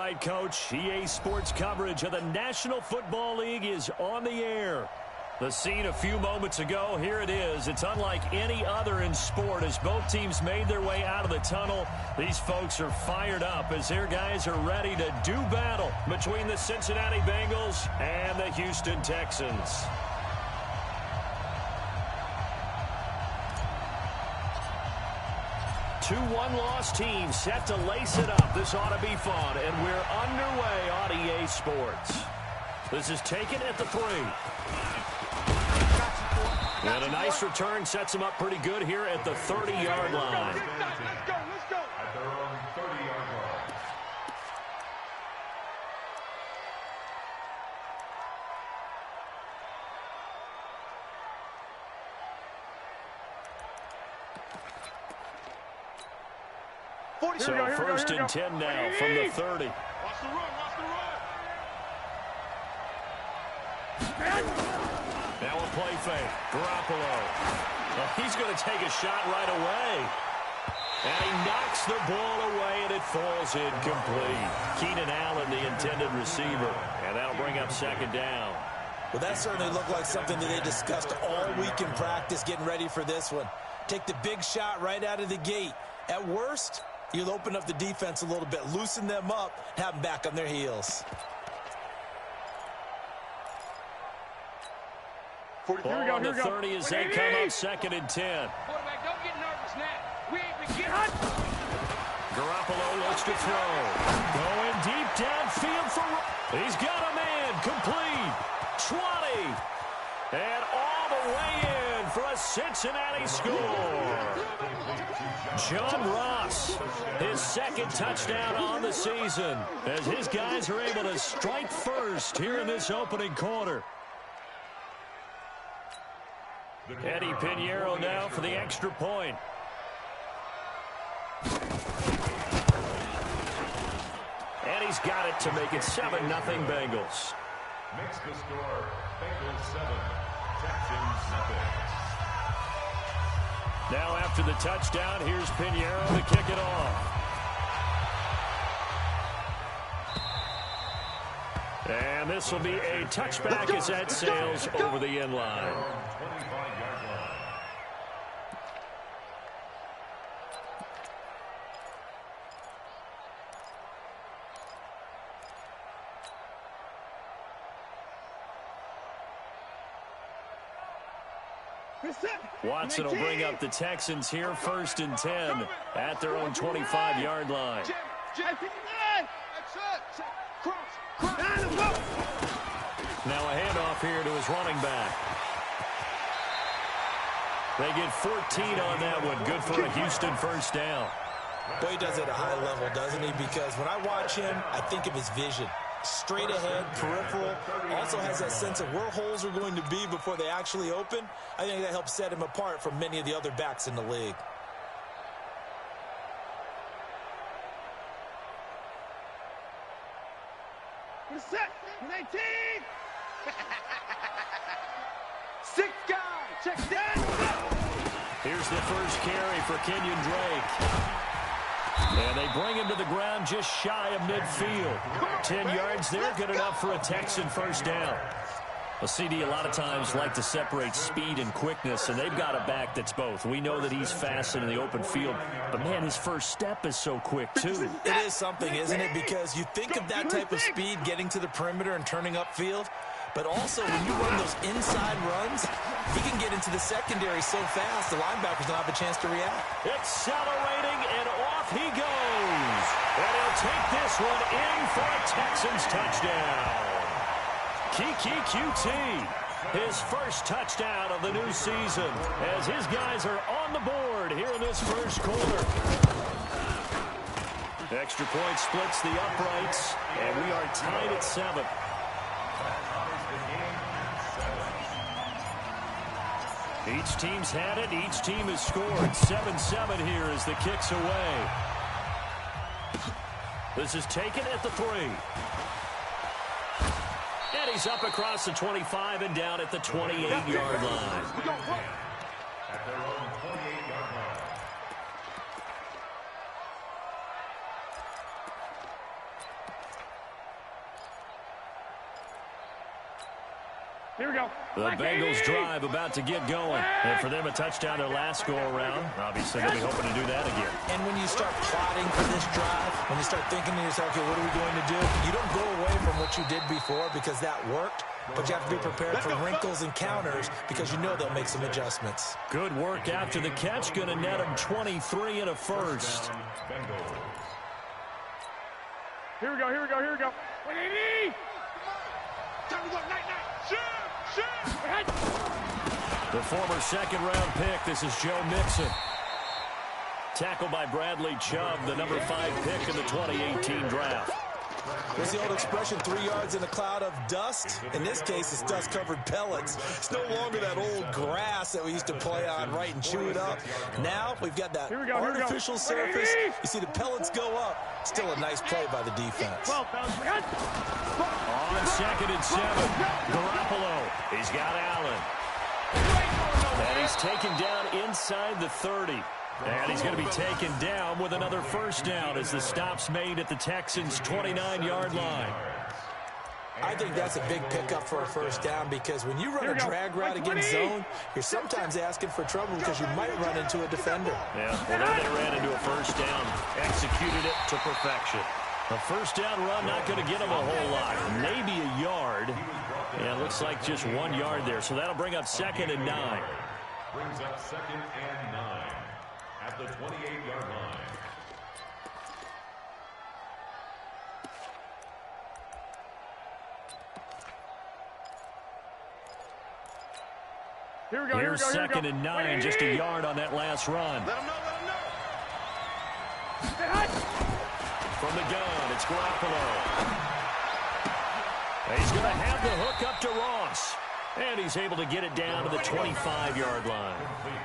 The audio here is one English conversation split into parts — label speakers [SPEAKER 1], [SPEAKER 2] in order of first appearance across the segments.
[SPEAKER 1] right, Coach. EA Sports coverage of the National Football League is on the air. The scene a few moments ago, here it is. It's unlike any other in sport as both teams made their way out of the tunnel. These folks are fired up as their guys are ready to do battle between the Cincinnati Bengals and the Houston Texans. Two one-loss teams set to lace it up. This ought to be fun, and we're underway on EA Sports. This is taken at the 3. And a nice return sets him up pretty good here at the 30-yard line.
[SPEAKER 2] Let's go. At their own 30-yard line.
[SPEAKER 1] So first and 10 now from the 30.
[SPEAKER 2] Watch the run.
[SPEAKER 1] Now a play fake. Garoppolo. Well, he's going to take a shot right away. And he knocks the ball away, and it falls incomplete. Keenan Allen, the intended receiver. And that'll bring up second down.
[SPEAKER 3] Well, that certainly looked like something that they discussed all week in practice, getting ready for this one. Take the big shot right out of the gate. At worst, you'll open up the defense a little bit, loosen them up, have them back on their heels.
[SPEAKER 1] Ball on the 30 as they come up second and 10.
[SPEAKER 4] Quarterback, don't get nervous now. We ain't been getting
[SPEAKER 1] Garoppolo looks to throw. Going deep downfield for... He's got a man. Complete. 20. And all the way in for a Cincinnati score. John Ross, his second touchdown on the season, as his guys are able to strike first here in this opening quarter. Eddie Pinheiro now for the extra point. And he's got it to make it 7-0 Bengals.
[SPEAKER 2] Makes the score Bengals 7, Texans 0.
[SPEAKER 1] Now after the touchdown, here's Pinheiro to kick it off. And this will be a touchback as that sails over the end line. Watson will bring up the Texans here, first and 10 at their own 25-yard line. Now a handoff here to his running back. They get 14 on that one. Good for a Houston first down.
[SPEAKER 3] Boy, he does it at a high level, doesn't he? Because when I watch him, I think of his vision. Straight ahead, peripheral, also has that sense of where holes are going to be before they actually open. I think that helps set him apart from many of the other backs in the league.
[SPEAKER 4] Set. 19. 6 guys. Check that.
[SPEAKER 1] Here's the first carry for Kenyon Drake. And they bring him to the ground just shy of midfield. 10 yards there, good enough for a Texan first down. Well, CD a lot of times like to separate speed and quickness, and they've got a back that's both. We know that he's fast in the open field, but, man, his first step is so quick, too.
[SPEAKER 3] It is something, isn't it? Because you think of that type of speed getting to the perimeter and turning upfield, but also when you run those inside runs, he can get into the secondary so fast the linebackers don't have a chance to react.
[SPEAKER 1] Accelerating, and off he goes. And he'll take this one in for a Texans touchdown. Kiki QT, his first touchdown of the new season, as his guys are on the board here in this first quarter. Extra point splits the uprights, and we are tied at 7. Each team's had it. Each team has scored. 7-7 here as the kick's away. This is taken at the 3. And he's up across the 25 and down at the 28-yard line.
[SPEAKER 2] At their own 28-yard line.
[SPEAKER 4] Here we go.
[SPEAKER 1] The Bengals drive about to get going. And for them, a touchdown their last go-around. Obviously, they'll be hoping to do that again.
[SPEAKER 3] And when you start plotting for this drive, when you start thinking to yourself, okay, what are we going to do? You don't go away from what you did before because that worked, but you have to be prepared for wrinkles and counters because you know they'll make some adjustments.
[SPEAKER 1] Good work after the catch. Going to net them 23 and a first.
[SPEAKER 4] Here we go, here we go, here we go. 180! Time to go, night, night. Shoot!
[SPEAKER 1] The former second-round pick, this is Joe Mixon. Tackled by Bradley Chubb, the number 5 pick in the 2018 draft.
[SPEAKER 3] What's the old expression, 3 yards in a cloud of dust? In this case, it's dust-covered pellets. It's no longer that old grass that we used to play on, right, and chew it up. Now, we've got that artificial surface. You see the pellets go up. Still a nice play by the defense.
[SPEAKER 1] On 2nd and 7, Garoppolo. He's got Allen. And he's taken down inside the 30. And he's going to be taken down with another first down as the stop's made at the Texans' 29-yard line.
[SPEAKER 3] I think that's a big pickup for a first down because when you run a drag route against zone, you're sometimes asking for trouble because you might run into a defender.
[SPEAKER 1] Yeah, well, then they ran into a first down, executed it to perfection. A first down run not going to get him a whole lot, maybe a yard. Yeah, it looks like just 1 yard there, so that'll bring up 2nd and 9.
[SPEAKER 2] Brings up 2nd and 9 at the 28-yard line.
[SPEAKER 4] Here we go,
[SPEAKER 1] Here's
[SPEAKER 4] here we go,
[SPEAKER 1] 2nd and 9, just a yard on that last run.
[SPEAKER 4] Let him know, let him know.
[SPEAKER 1] From the gun, it's Garoppolo. He's going to have the hook up to Ross. And he's able to get it down to the 25-yard line.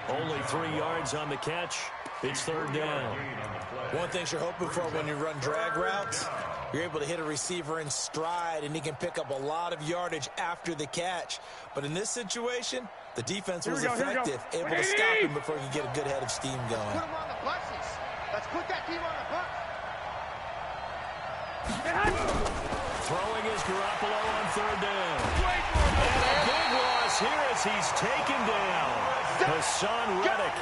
[SPEAKER 1] Only 3 yards on the catch. It's 3rd down.
[SPEAKER 3] One thing you're hoping for when you run drag routes, you're able to hit a receiver in stride, and he can pick up a lot of yardage after the catch. But in this situation, the defense was effective, able to stop him before he could get a good head of steam going.
[SPEAKER 4] Put him on the buses. Let's put that team on the bus.
[SPEAKER 1] Throwing is Garoppolo on 3rd down. And a big loss here as he's taken down. Hassan Reddick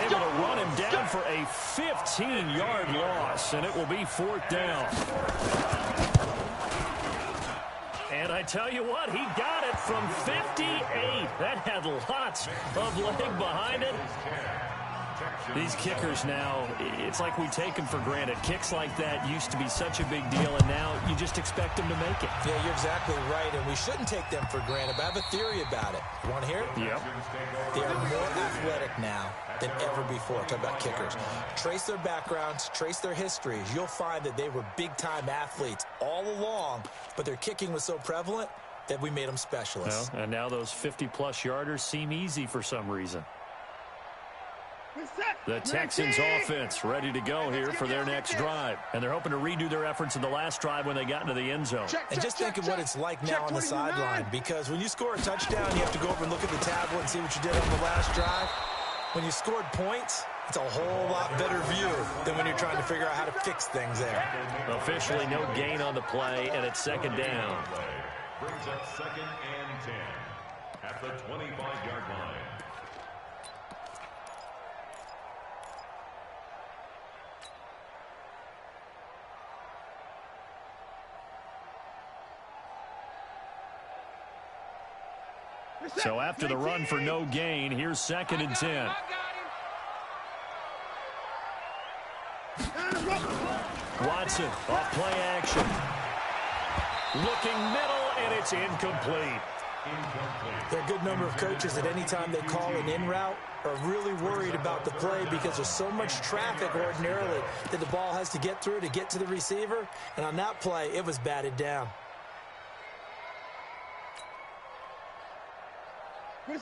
[SPEAKER 1] able to run him down for a 15-yard loss, and it will be 4th down. And I tell you what, he got it from 58. That had lots of leg behind it. These kickers now, it's like we take them for granted. Kicks like that used to be such a big deal, and now you just expect them to make it.
[SPEAKER 3] Yeah, you're exactly right, and we shouldn't take them for granted, but I have a theory about it. You want to hear it?
[SPEAKER 1] Yep.
[SPEAKER 3] They are more athletic now than ever before. Talk about kickers. Trace their backgrounds, trace their histories. You'll find that they were big-time athletes all along, but their kicking was so prevalent that we made them specialists.
[SPEAKER 1] Well, and now those 50-plus yarders seem easy for some reason. The Texans offense ready to go here for their next drive. And they're hoping to redo their efforts in the last drive when they got into the end zone.
[SPEAKER 3] And just think of what it's like now on the sideline, because when you score a touchdown, you have to go over and look at the tablet and see what you did on the last drive. When you scored points, it's a whole lot better view than when you're trying to figure out how to fix things there.
[SPEAKER 1] Officially no gain on the play, and it's 2nd down.
[SPEAKER 2] Brings up 2nd and 10 at the 25-yard line.
[SPEAKER 1] So after the run for no gain, here's 2nd and 10. Watson off play action. Looking middle, and it's incomplete.
[SPEAKER 3] There are a good number of coaches at any time they call an in route are really worried about the play because there's so much traffic ordinarily that the ball has to get through to get to the receiver. And on that play, it was batted down.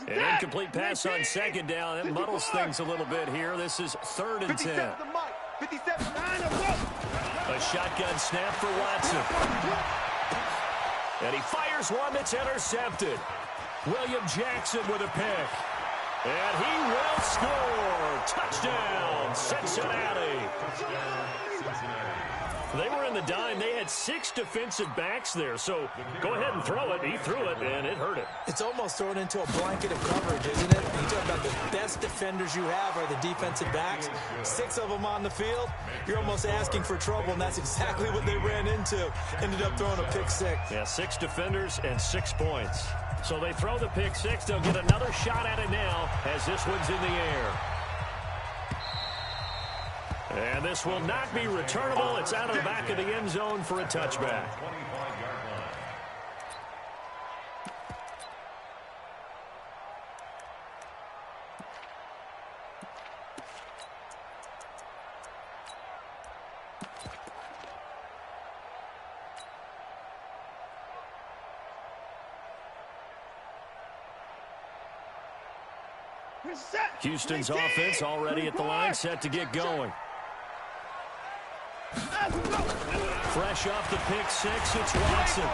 [SPEAKER 1] An incomplete pass on 2nd down. That muddles things a little bit here. This is 3rd and 10. A shotgun snap for Watson. And he fires one that's intercepted. William Jackson with a pick. And he will score. Touchdown, Cincinnati. They were in the dime. They had 6 defensive backs there. So go ahead and throw it. He threw it, and it hurt him.
[SPEAKER 3] It's almost thrown into a blanket of coverage, isn't it? You talk about the best defenders you have are the defensive backs. 6 of them on the field. You're almost asking for trouble, and that's exactly what they ran into. Ended up throwing a pick 6.
[SPEAKER 1] Yeah, 6 defenders and 6 points. So they throw the pick 6. They'll get another shot at it now as this one's in the air. And this will not be returnable. It's out of the back of the end zone for a touchback. Houston's offense already at the line, set to get going. Fresh off the pick 6, it's Watson.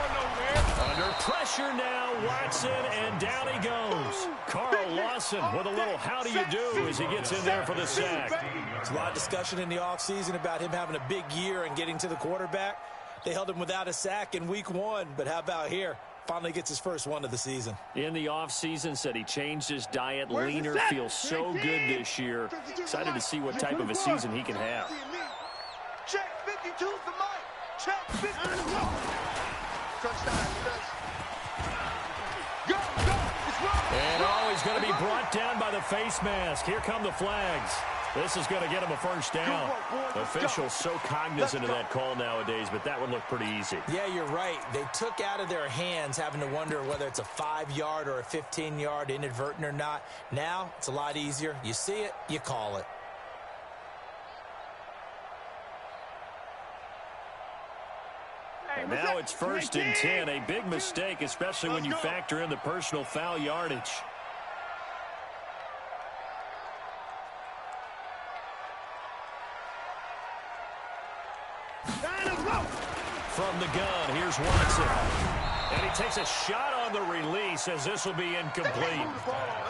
[SPEAKER 1] Under pressure now, Watson, and down he goes. Carl Lawson with a little how do you do as he gets in there for the sack.
[SPEAKER 3] There's a lot of discussion in the offseason about him having a big year and getting to the quarterback. They held him without a sack in week 1, but how about here? Finally gets his first one of the season.
[SPEAKER 1] In the offseason, said he changed his diet, leaner, feels so good this year. Excited to see what type of a season he can have.
[SPEAKER 5] Check 52's the mic. Check 50. Go.
[SPEAKER 1] And he's going to be brought down by the face mask. Here come the flags. This is going to get him a first down. Officials so cognizant of that call nowadays, but that would look pretty easy.
[SPEAKER 3] Yeah, you're right. They took out of their hands having to wonder whether it's a 5-yard or a 15-yard inadvertent or not. Now, it's a lot easier. You see it, you call it.
[SPEAKER 1] And now it's 1st and 10. A big mistake, especially when you factor in the personal foul yardage. From the gun, here's Watson. And he takes a shot on the release as this will be incomplete.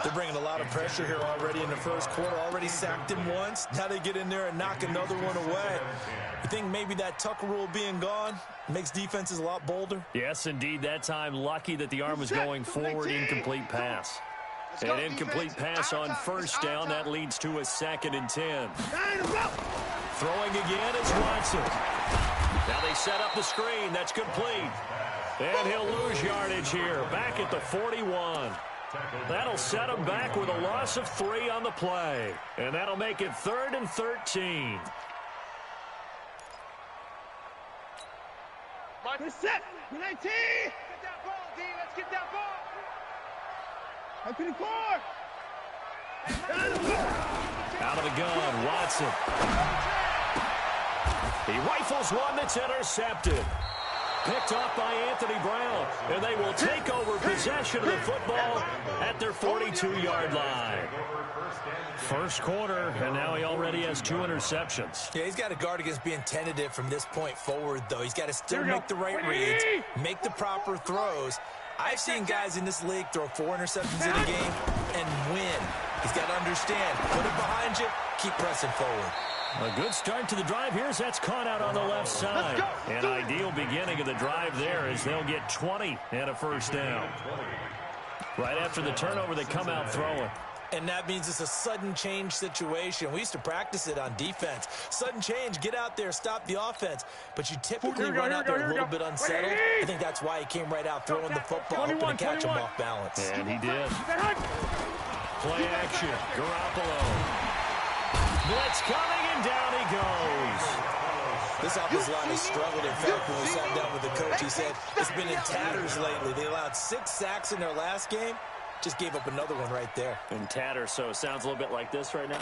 [SPEAKER 3] They're bringing a lot of pressure here already in the first quarter. Already sacked him once. Now they get in there and knock another one away. You think maybe that Tucker rule being gone makes defenses a lot bolder?
[SPEAKER 1] Yes, indeed. That time, lucky that the arm was going forward. Incomplete pass. An incomplete pass on first down. That leads to a 2nd and 10. Throwing again is Watson. Now they set up the screen. That's complete. And he'll lose yardage here. Back at the 41. That'll set him back with a loss of 3 on the play. And that'll make it 3rd and 13.
[SPEAKER 4] Set. 19. Get that ball, D. Let's get that ball. 24.
[SPEAKER 1] Out of the gun, Watson. He rifles one that's intercepted. Picked off by Anthony Brown. And they will take over possession of the football at their 42-yard line. First quarter, and now he already has 2 interceptions.
[SPEAKER 3] Yeah, he's got to guard against being tentative from this point forward, though. He's got to still make the right reads, make the proper throws. I've seen guys in this league throw 4 interceptions in a game and win. He's got to understand, put it behind you, keep pressing forward.
[SPEAKER 1] A good start to the drive here as that's caught out on the left side. An ideal beginning of the drive there as they'll get 20 and a first down. Right after the turnover, they come out throwing.
[SPEAKER 3] And that means it's a sudden change situation. We used to practice it on defense. Sudden change, get out there, stop the offense. But you typically run out there a little bit unsettled. I think that's why he came right out throwing the football, hoping to catch him off balance.
[SPEAKER 1] And he did. Play action, Garoppolo. Blitz coming, and down he goes.
[SPEAKER 3] This offensive line has struggled. In fact, when we sat down with the coach, he said it's been in tatters lately. They allowed 6 sacks in their last game. Just gave up another one right there.
[SPEAKER 1] In tatters, so it sounds a little bit like this right now.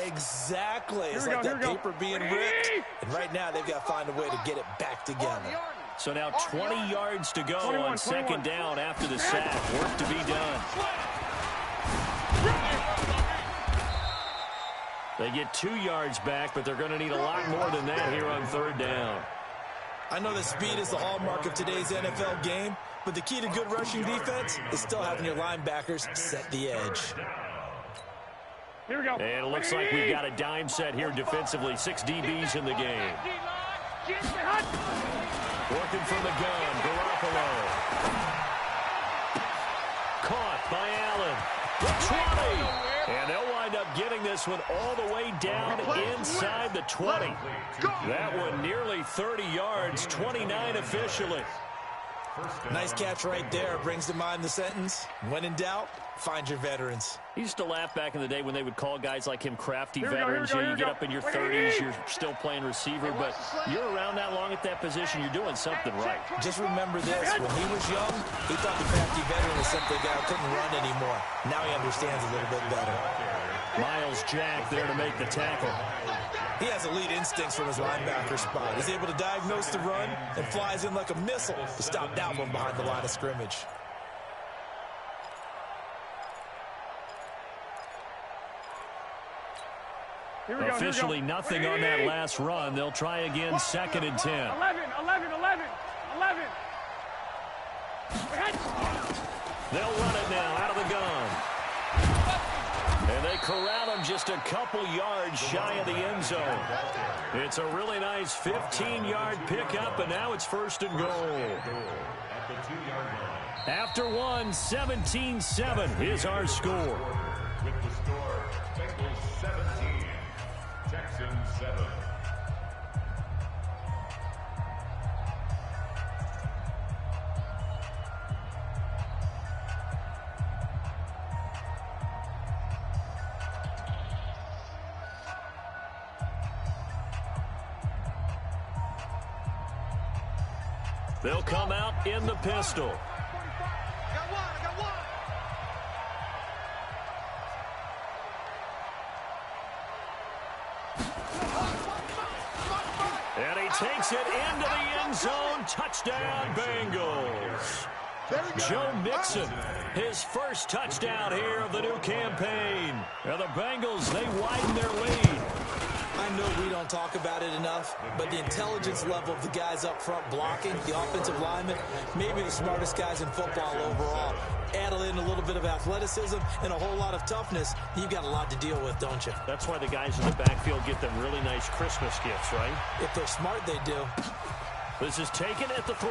[SPEAKER 3] Exactly. It's like that paper being ripped. And right now, they've got to find a way to get it back together.
[SPEAKER 1] So now 20 yards to go on 2nd down after the sack. Work to be done. They get 2 yards back, but they're going to need a lot more than that here on 3rd down.
[SPEAKER 3] I know that speed is the hallmark of today's NFL game, but the key to good rushing defense is still having your linebackers set the edge.
[SPEAKER 4] Here we go.
[SPEAKER 1] And it looks like we've got a dime set here defensively. 6 DBs in the game. Working from the gun, Garoppolo. Caught by Allen. The 20. And they'll wind up getting this one all the way down inside the 20. That one nearly 30 yards, 29 officially.
[SPEAKER 3] Nice catch right there. Brings to mind the sentence, when in doubt, find your veterans.
[SPEAKER 1] He used to laugh back in the day when they would call guys like him crafty veterans. You get up in your 30s, you're still playing receiver, but you're around that long at that position, you're doing something right.
[SPEAKER 3] Just remember this, when he was young, he thought the crafty veteran was simply a guy who couldn't run anymore. Now he understands a little bit better.
[SPEAKER 1] Miles Jack there to make the tackle.
[SPEAKER 3] He has elite instincts from his linebacker spot. He's able to diagnose the run and flies in like a missile to stop that one behind the line of scrimmage.
[SPEAKER 1] Officially nothing on that last run. They'll try again, 2nd and 10.
[SPEAKER 4] 11.
[SPEAKER 1] They'll run it now out of the gun. And they corral him just a couple yards shy of the end zone. It's a really nice 15-yard pickup, and now it's 1st and goal. After one, 17-7 is our score.
[SPEAKER 2] With the score, Bengals 17, Texans 7.
[SPEAKER 1] They'll come out in the pistol.
[SPEAKER 5] I got one.
[SPEAKER 1] And he takes it into the end zone. Touchdown, Bengals. Joe Mixon, his first touchdown here of the new campaign. And the Bengals, they widen their lead.
[SPEAKER 3] I know we don't talk about it enough, but the intelligence level of the guys up front blocking, the offensive linemen, maybe the smartest guys in football overall. Add in a little bit of athleticism and a whole lot of toughness, you've got a lot to deal with, don't you?
[SPEAKER 1] That's why the guys in the backfield get them really nice Christmas gifts, right?
[SPEAKER 3] If they're smart, they do.
[SPEAKER 1] This is taken at the 3.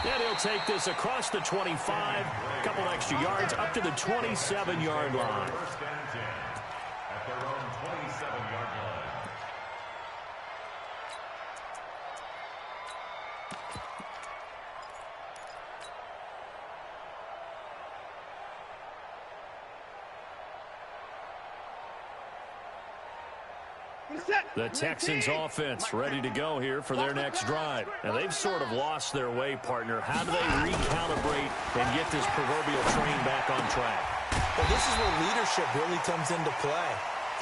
[SPEAKER 1] And he'll take this across the 25, a couple extra yards, up to the 27-yard line.
[SPEAKER 2] First and 10 at their own 27-yard line.
[SPEAKER 1] The Texans offense ready to go here for their next drive. And they've sort of lost their way, partner. How do they recalibrate and get this proverbial train back on track?
[SPEAKER 3] Well, this is where leadership really comes into play.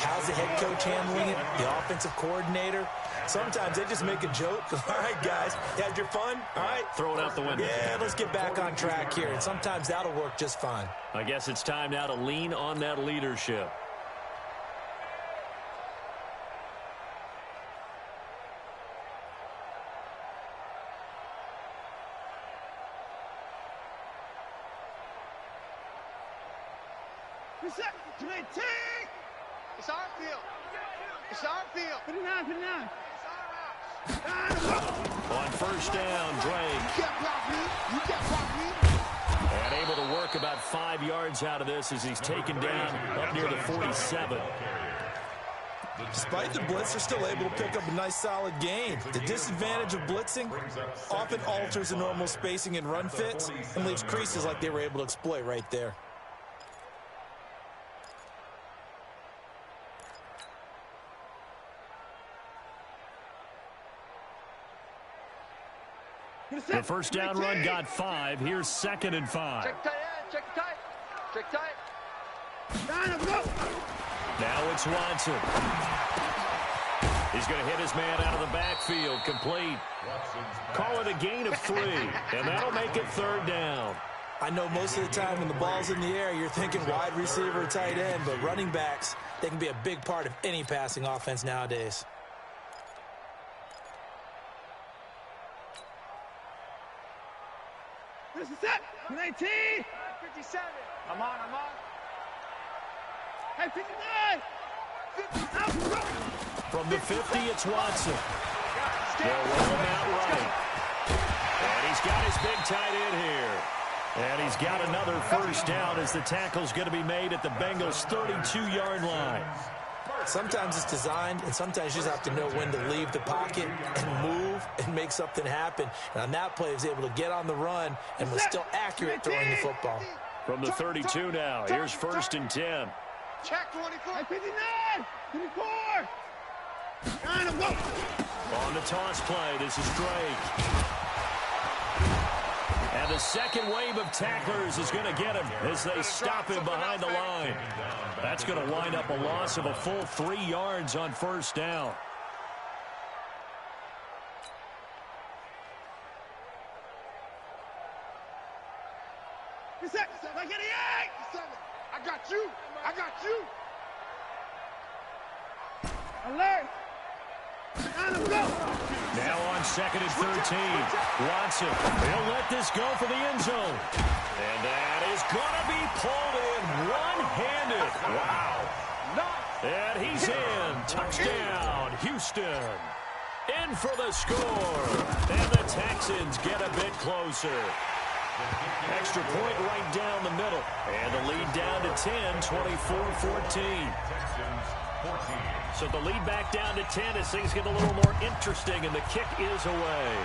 [SPEAKER 3] How's the head coach handling it? The offensive coordinator? Sometimes they just make a joke. All right, guys, had your fun? All right.
[SPEAKER 1] Throw it out the window.
[SPEAKER 3] Yeah, let's get back on track here. And sometimes that'll work just fine.
[SPEAKER 1] I guess it's time now to lean on that leadership.
[SPEAKER 5] It's our field. It's our field.
[SPEAKER 4] Put it on.
[SPEAKER 5] It's our house.
[SPEAKER 1] On first down, Drake.
[SPEAKER 5] You can't block me. You can't block me.
[SPEAKER 1] And able to work about 5 yards out of this as he's taken down up near the 47.
[SPEAKER 3] Despite the blitz, they're still able to pick up a nice solid gain. The disadvantage of blitzing often alters the normal spacing and run fits and leaves creases like they were able to exploit right there.
[SPEAKER 1] The first down run got 5. Here's 2nd and 5.
[SPEAKER 5] Check tight end. Check tight. Check tight.
[SPEAKER 1] Now it's Watson. He's going to hit his man out of the backfield. Complete. Call it a gain of 3. And that'll make it 3rd down.
[SPEAKER 3] I know most of the time when the ball's in the air, you're thinking wide receiver, tight end, but running backs, they can be a big part of any passing offense nowadays.
[SPEAKER 4] This is it. 19.
[SPEAKER 5] 57. I'm on.
[SPEAKER 4] Hey, 59.
[SPEAKER 5] 57.
[SPEAKER 1] From the 50, it's Watson. They'll roll him out right. And he's got his big tight end here. And he's got another first down as the tackle's going to be made at the Bengals' 32-yard line.
[SPEAKER 3] Sometimes it's designed, and sometimes you just have to know when to leave the pocket and move and make something happen. And on that play, he was able to get on the run and was still accurate throwing the football.
[SPEAKER 1] From the 32 now, here's 1st and 10.
[SPEAKER 5] Check 24.
[SPEAKER 4] 59, 24. Line him, go.
[SPEAKER 1] On the toss play, this is Drake. And the second wave of tacklers is going to get him as they stop him behind the line. That's going to wind up a loss of a full 3 yards on 1st down.
[SPEAKER 4] Like 88.
[SPEAKER 5] I got you. I got you.
[SPEAKER 4] Alert. Line him, go.
[SPEAKER 1] Now on 2nd and 13. Watson, he'll let this go for the end zone. And that is going to be pulled in one-handed. Wow. And he's in. Touchdown, Houston. In for the score. And the Texans get a bit closer. Extra point right down the middle. And the lead down to 10, 24-14. So the lead back down to 10 as things get a little more interesting, and the kick is away.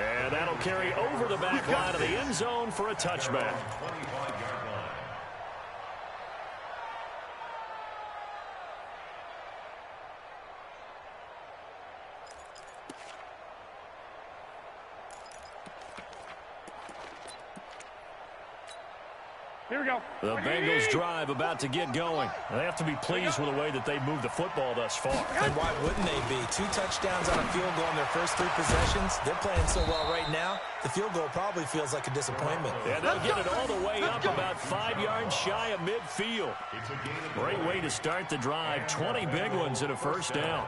[SPEAKER 1] And that'll carry over the back line of the end zone for a touchback.
[SPEAKER 4] Here we go.
[SPEAKER 1] The Bengals drive about to get going. They have to be pleased with the way that they moved the football thus far.
[SPEAKER 3] And why wouldn't they be? 2 touchdowns on a field goal in their first 3 possessions. They're playing so well right now, the field goal probably feels like a disappointment.
[SPEAKER 1] Yeah, they'll get it all the way up about 5 yards shy of midfield. Great way to start the drive. 20 big ones and a first down.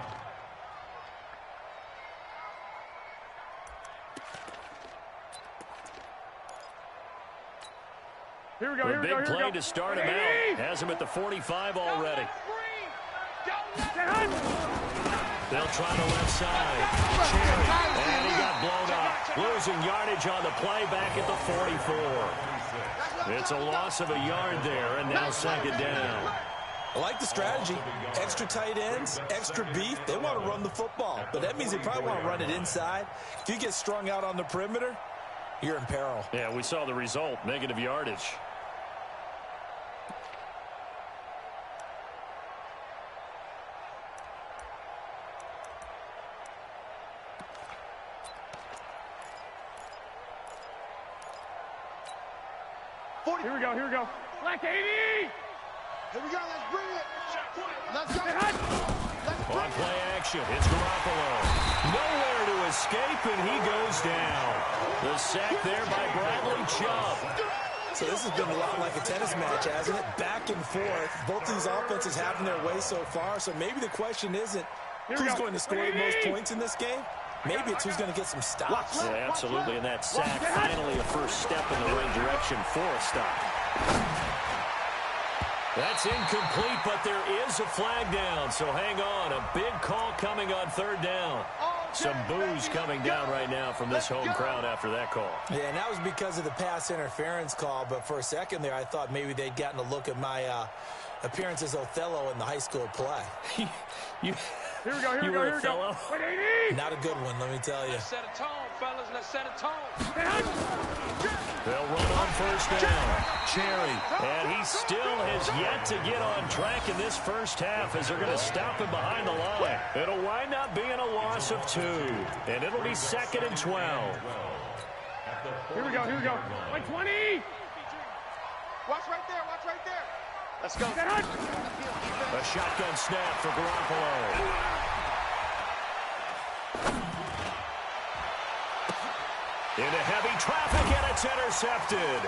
[SPEAKER 4] Here we go.
[SPEAKER 1] A big play to start him out. Has him at the 45 already. They'll try the left side. Cherry. And he got blown up. Losing yardage on the play back at the 44. It's a loss of a yard there, and now 2nd down.
[SPEAKER 3] I like the strategy. Extra tight ends, extra beef. They want to run the football, but that means they probably want to run it inside. If you get strung out on the perimeter, you're in peril.
[SPEAKER 1] Yeah, we saw the result. Negative yardage.
[SPEAKER 4] Here we go. Here we go. Black 80.
[SPEAKER 5] Here we go. Let's bring it. Let's go.
[SPEAKER 1] On play action, it's Garoppolo. Nowhere to escape, and he goes down. The sack there by Bradley Chubb.
[SPEAKER 3] So this has been a lot like a tennis match, hasn't it? Back and forth. Both these offenses having their way so far, so maybe the question isn't who's going to score the most points in this game. Maybe it's who's going to get some stops.
[SPEAKER 1] Yeah, absolutely, and that sack finally a first step in the right direction for a stop. That's incomplete, but there is a flag down, so hang on. A big call coming on 3rd down. Some boos coming down right now from this home crowd after that call.
[SPEAKER 3] Yeah, and that was because of the pass interference call, but for a second there, I thought maybe they'd gotten a look at my appearance as Othello in the high school play.
[SPEAKER 4] Here we go. Here we go. Here we go.
[SPEAKER 3] Not a good one, let me tell you.
[SPEAKER 5] Let's set a tone, fellas. Let's set a tone.
[SPEAKER 1] They'll run on 1st down. Cherry. And he still has yet to get on track in this first half as they're going to stop him behind the line. It'll wind up being a loss of 2. And it'll be 2nd and 12.
[SPEAKER 4] Here we go. Here we go. Like 20.
[SPEAKER 5] Watch right there. Watch right there. Let's go.
[SPEAKER 1] A shotgun snap for Garoppolo. Into heavy traffic, and it's intercepted.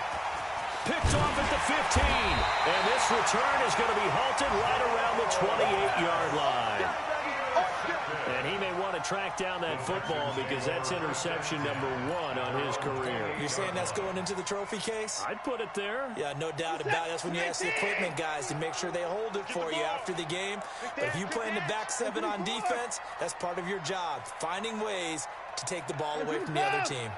[SPEAKER 1] Picked off at the 15. And this return is going to be halted right around the 28-yard line. And he may want to track down that football because that's interception number 1 on his career.
[SPEAKER 3] You're saying that's going into the trophy case?
[SPEAKER 1] I'd put it there.
[SPEAKER 3] Yeah, no doubt about it. That's when you ask the equipment guys to make sure they hold it for you after the game. But if you play in the back 7 on defense, that's part of your job, finding ways to take the ball away from the other team.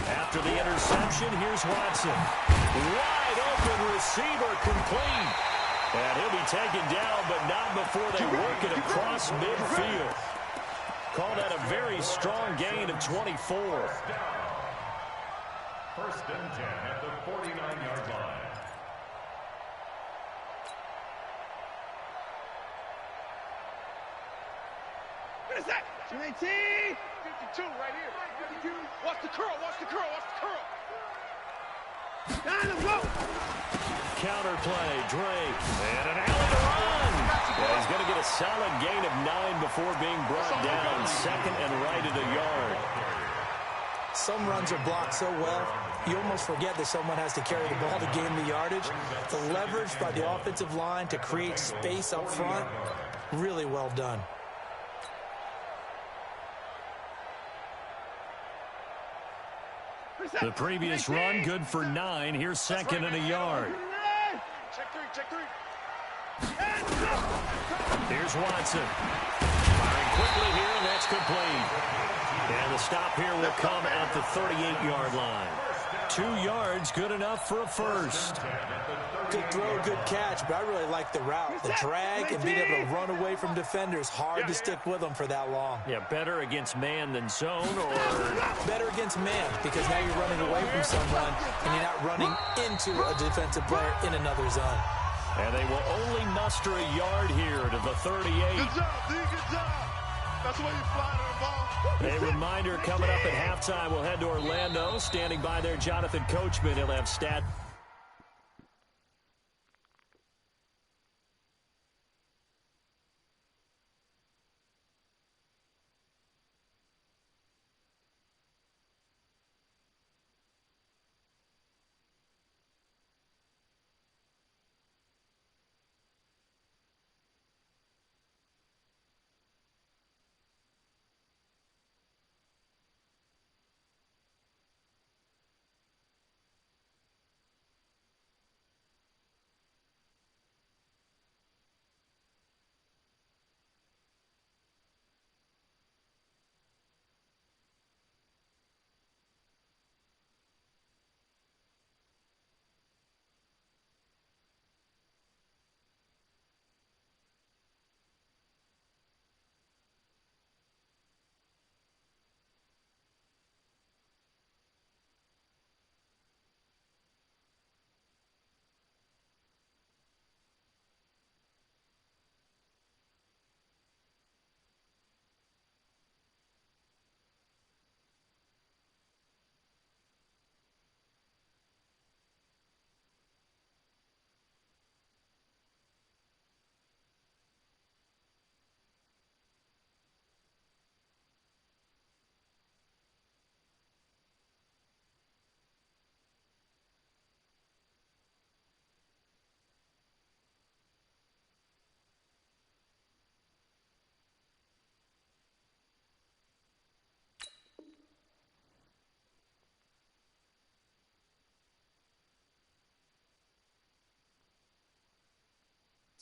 [SPEAKER 1] After the interception, here's Watson. Wide open receiver, complete. And he'll be taken down, but not before they work it across midfield. Call that a very strong gain of 24.
[SPEAKER 2] First and 10 at the 49-yard line.
[SPEAKER 4] What is that? 19! 52 right here. 52. Watch the curl, watch the curl, watch the curl. Down the road.
[SPEAKER 1] Counter play, Drake. And an alley to run. Yeah, he's going to get a solid gain of 9 before being brought down. Second and right at a yard.
[SPEAKER 3] Some runs are blocked so well, you almost forget that someone has to carry the ball to gain the yardage. The leverage by the offensive line to create space up front, really well done.
[SPEAKER 1] The previous run, good for 9. Here's second and a yard.
[SPEAKER 4] Check three.
[SPEAKER 1] Here's Watson. Firing quickly here, and that's complete. And the stop here will come at the 38-yard line. 2 yards, good enough for a first.
[SPEAKER 3] Good throw, good catch, but I really like the route. The drag and being able to run away from defenders. Hard to stick with them for that long.
[SPEAKER 1] Yeah, better against man than zone, or
[SPEAKER 3] better against man, because now you're running away from someone and you're not running into a defensive player in another zone.
[SPEAKER 1] And they will only muster a yard here to the 38.
[SPEAKER 5] Good job, D. Good job. That's the way you fly to the ball.
[SPEAKER 1] A reminder, coming up at halftime, we'll head to Orlando. Standing by there, Jonathan Coachman. He'll have stat.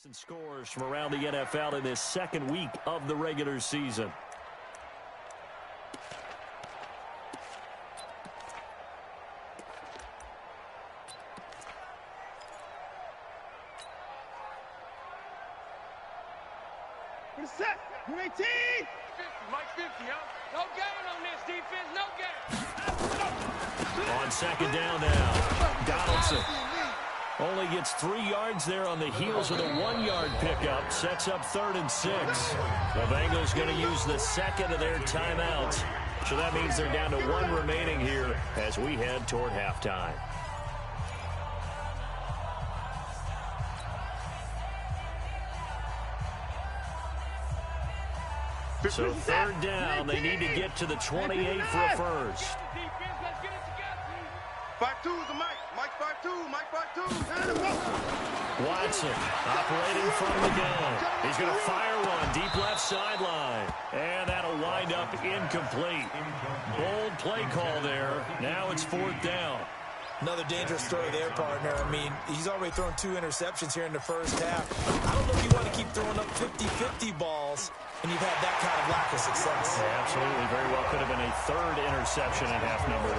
[SPEAKER 1] And scores from around the NFL in this second week of the regular season.
[SPEAKER 4] What is that? 19! 50, Mike 50, huh? No gain on this defense, no gain.
[SPEAKER 1] On second down now, Donaldson. Only gets 3 yards there on the heels of the 1-yard pickup. Sets up 3rd and 6. The Bengals going to use the second of their timeouts. So that means they're down to 1 remaining here as we head toward halftime. So 3rd down, they need to get to the 28 for a first.
[SPEAKER 5] 5'2" is the mic. Mike 5'2", Mike 5'2".
[SPEAKER 1] Watson operating from the gun. He's going to fire one deep left sideline. And that'll wind up incomplete. Bold play call there. Now it's 4th down.
[SPEAKER 3] Another dangerous throw there, partner. I mean, he's already thrown 2 interceptions here in the first half. I don't know if you want to keep throwing up 50-50 balls when you've had that kind of lack of success.
[SPEAKER 1] Yeah, absolutely. Very well could have been a 3rd interception in half number 1.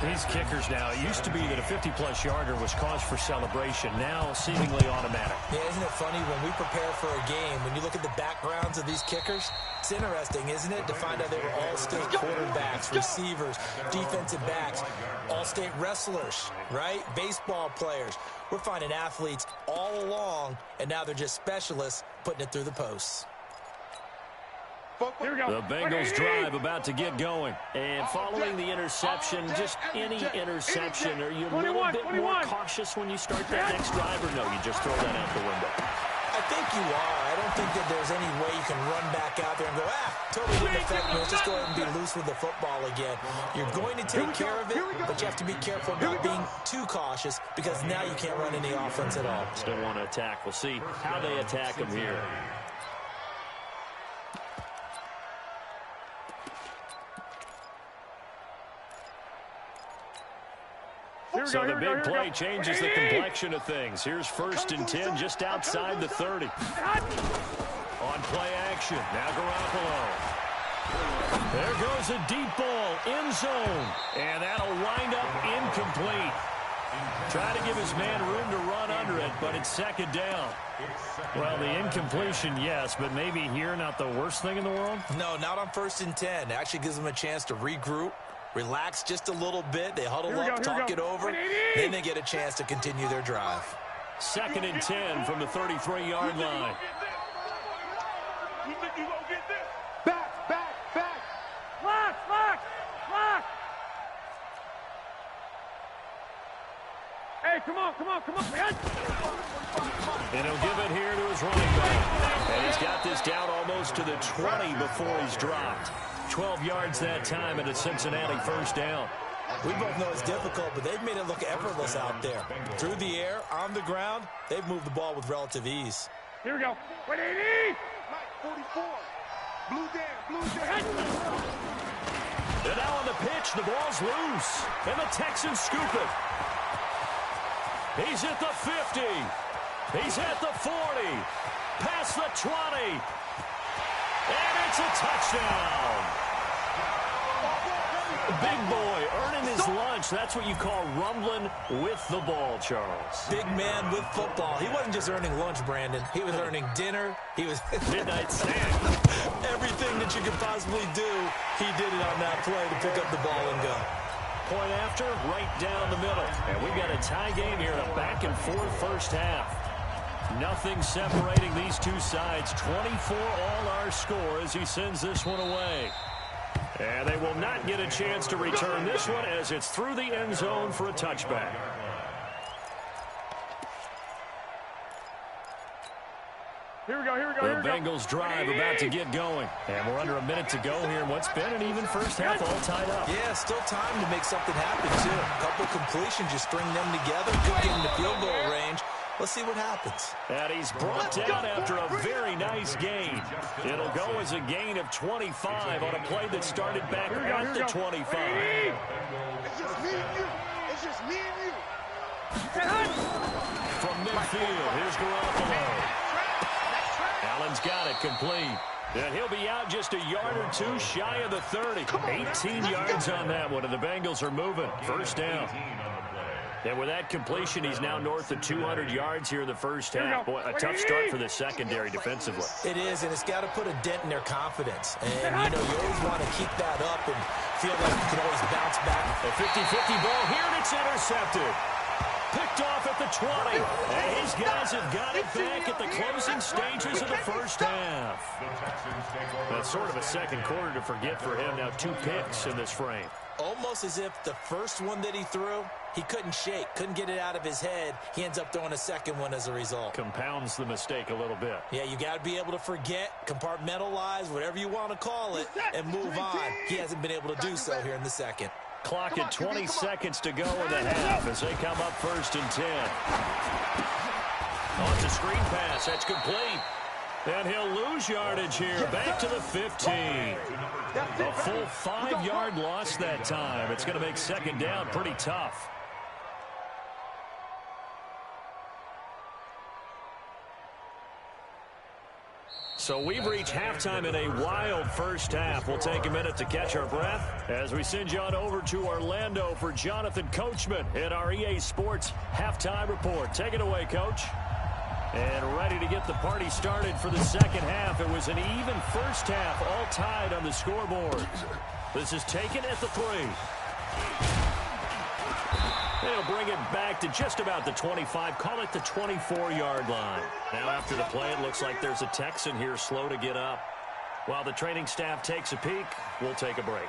[SPEAKER 1] These kickers now, it used to be that a 50-plus yarder was cause for celebration. Now, seemingly automatic.
[SPEAKER 3] Yeah, isn't it funny when we prepare for a game, when you look at the backgrounds of these kickers, it's interesting, isn't it, to find out they were all-state quarterbacks, receivers, defensive backs, all-state wrestlers, right? Baseball players. We're finding athletes all along, and now they're just specialists putting it through the posts.
[SPEAKER 1] Here we go. The Bengals drive about to get going. And following the interception, just any interception, are you a little bit more cautious when you start that next drive, or no, you just throw that out the window?
[SPEAKER 3] I think you are. I don't think that there's any way you can run back out there and go, totally didn't affect me. Let's just go ahead and be loose with the football again. You're going to take care of it, but you have to be careful not being too cautious because now you can't run any offense at all.
[SPEAKER 1] Still want to attack. We'll see how they attack them here. So the big play changes the complexion of things. Here's 1st and 10 just outside the 30. On play action, now Garoppolo. There goes a deep ball, end zone. And that'll wind up incomplete. Trying to give his man room to run under it, but it's 2nd down. Well, the incompletion, yes, but maybe here not the worst thing in the world?
[SPEAKER 3] No, not on 1st and 10. It actually gives them a chance to regroup. Relax just a little bit. They huddle up, talk it over. Then they get a chance to continue their drive.
[SPEAKER 1] 2nd and 10 from the 33-yard line.
[SPEAKER 5] You think you gonna get this? Back.
[SPEAKER 4] Lock. Hey, come on.
[SPEAKER 1] And he'll give it here to his running back. And he's got this down almost to the 20 before he's dropped. 12 yards that time, and a Cincinnati 1st down.
[SPEAKER 3] We both know it's difficult, but they've made it look effortless out there. Through the air, on the ground, they've moved the ball with relative ease.
[SPEAKER 4] Here we go. 180.
[SPEAKER 5] Mike 44. Blue down.
[SPEAKER 1] And now on the pitch, the ball's loose. And the Texans scoop it. He's at the 50. He's at the 40. Past the 20. And it's a touchdown. Big boy earning his lunch. That's what you call rumbling with the ball, Charles.
[SPEAKER 3] Big man with football. He wasn't just earning lunch, Brandon. He was earning dinner. He was
[SPEAKER 1] midnight snack.
[SPEAKER 3] Everything that you could possibly do, he did it on that play to pick up the ball and go.
[SPEAKER 1] Point after, right down the middle. And we've got a tie game here in a back-and-forth first half. Nothing separating these two sides. 24 all our score as he sends this one away. And they will not get a chance to return this one as it's through the end zone for a touchback.
[SPEAKER 4] Here we go.
[SPEAKER 1] The Bengals drive about to get going. And we're under a minute to go here in what's been an even first half all tied up.
[SPEAKER 3] Yeah, still time to make something happen, too. A couple completions, just string them together. Good getting the field goal range. Let's see what happens.
[SPEAKER 1] And he's brought down after a very nice gain. It'll go as a gain of 25 on a play that started back at the 25.
[SPEAKER 5] It's just me and you.
[SPEAKER 1] From midfield, here's Garoppolo. Allen's got it complete. And he'll be out just a yard or two shy of the 30. 18 yards on that one, and the Bengals are moving. First down. And with that completion, he's now north of 200 yards here in the first half. Boy, a tough start for the secondary defensively.
[SPEAKER 3] It is, and it's got to put a dent in their confidence. And, you know, you always want to keep that up and feel like you can always bounce back.
[SPEAKER 1] A 50-50 ball here, and it's intercepted. Picked off at the 20. And his guys have got it back at the closing stages of the first half. That's sort of a second quarter to forget for him. Now 2 picks in this frame.
[SPEAKER 3] Almost as if the first one that he threw, he couldn't shake, couldn't get it out of his head. He ends up throwing a second one as a result.
[SPEAKER 1] Compounds the mistake a little bit.
[SPEAKER 3] Yeah, you got to be able to forget, compartmentalize, whatever you want to call it, and move on. He hasn't been able to do so here in the second.
[SPEAKER 1] Clock at 20 seconds to go in the half as they come up 1st and 10. Oh, it's a screen pass. That's complete. And he'll lose yardage here. Back to the 15. A full 5-yard loss that time. It's going to make 2nd down pretty tough. So we've reached halftime in a wild first half. We'll take a minute to catch our breath as we send you on over to Orlando for Jonathan Coachman in our EA Sports Halftime Report. Take it away, Coach. And ready to get the party started for the second half. It was an even first half, all tied on the scoreboard. This is taken at the 3. They'll bring it back to just about the 25, call it the 24-yard line. Now after the play, it looks like there's a Texan here slow to get up. While the training staff takes a peek, we'll take a break.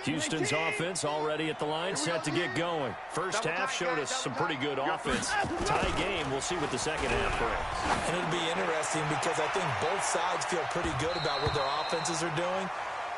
[SPEAKER 1] Houston's offense already at the line, set to get going. First half showed us some pretty good offense. Tie game, we'll see what the second half brings.
[SPEAKER 3] And it'll be interesting because I think both sides feel pretty good about what their offenses are doing.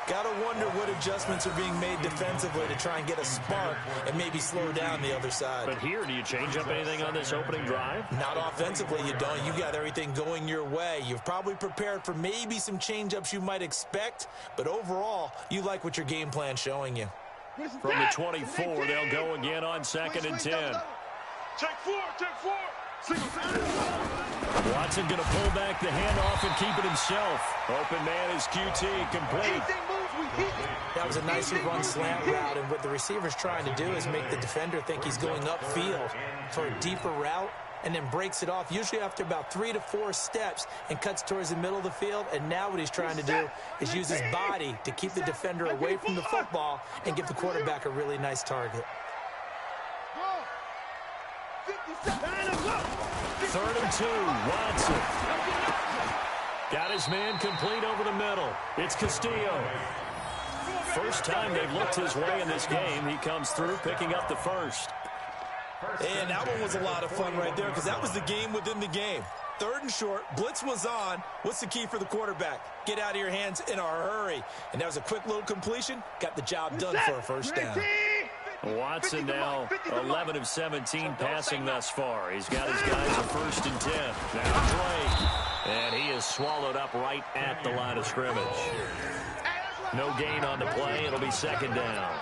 [SPEAKER 3] Got to wonder what adjustments are being made defensively to try and get a spark and maybe slow down the other side.
[SPEAKER 1] But here, do you change up anything on this opening drive?
[SPEAKER 3] Not offensively, you don't. You got everything going your way. You've probably prepared for maybe some change-ups you might expect, but overall, you like what your game plan's showing you.
[SPEAKER 1] From the 24, they'll go again on 2nd and 10.
[SPEAKER 5] Check 4, check 4.
[SPEAKER 1] Watson going to pull back the handoff and keep it himself. Open man is QT, complete.
[SPEAKER 3] That was a nicely run slant route, and what the receiver's trying to do is make the defender think he's going upfield for a deeper route, and then breaks it off, usually after about 3 to 4 steps, and cuts towards the middle of the field. And now what he's trying to do is use his body to keep the defender away from the football and give the quarterback a really nice target.
[SPEAKER 1] 3rd and 2, Watson. Got his man complete over the middle. It's Castillo. First time they've looked his way in this game. He comes through, picking up the first.
[SPEAKER 3] And that one was a lot of fun right there because that was the game within the game. 3rd and short, blitz was on. What's the key for the quarterback? Get out of your hands in a hurry. And that was a quick little completion. Got the job done for a first down.
[SPEAKER 1] Watson now 11 of 17 passing thus far. He's got his guys at 1st and 10. Now Drake. And he is swallowed up right at the line of scrimmage. No gain on the play. It'll be 2nd down.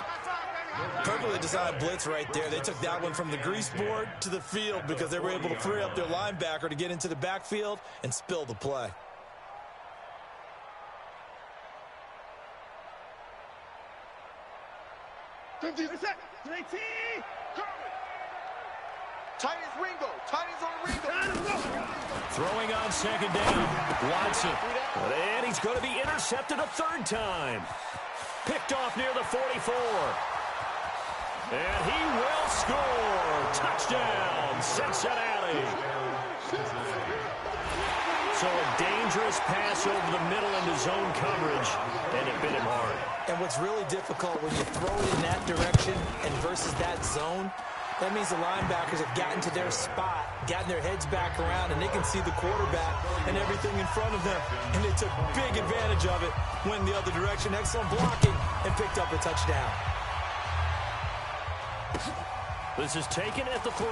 [SPEAKER 3] Perfectly designed blitz right there. They took that one from the grease board to the field because they were able to free up their linebacker to get into the backfield and spill the play.
[SPEAKER 5] Titans Ringo. Titans on Ringo.
[SPEAKER 1] Throwing on 2nd down. Watson. And he's going to be intercepted a 3rd time. Picked off near the 44. And he will score. Touchdown, Cincinnati. So a dangerous pass over the middle into zone coverage, and it bit him hard.
[SPEAKER 3] And what's really difficult when you throw it in that direction and versus that zone, that means the linebackers have gotten to their spot, gotten their heads back around, and they can see the quarterback and everything in front of them. And they took big advantage of it, went the other direction, excellent blocking, and picked up a touchdown.
[SPEAKER 1] This is taken at the 3.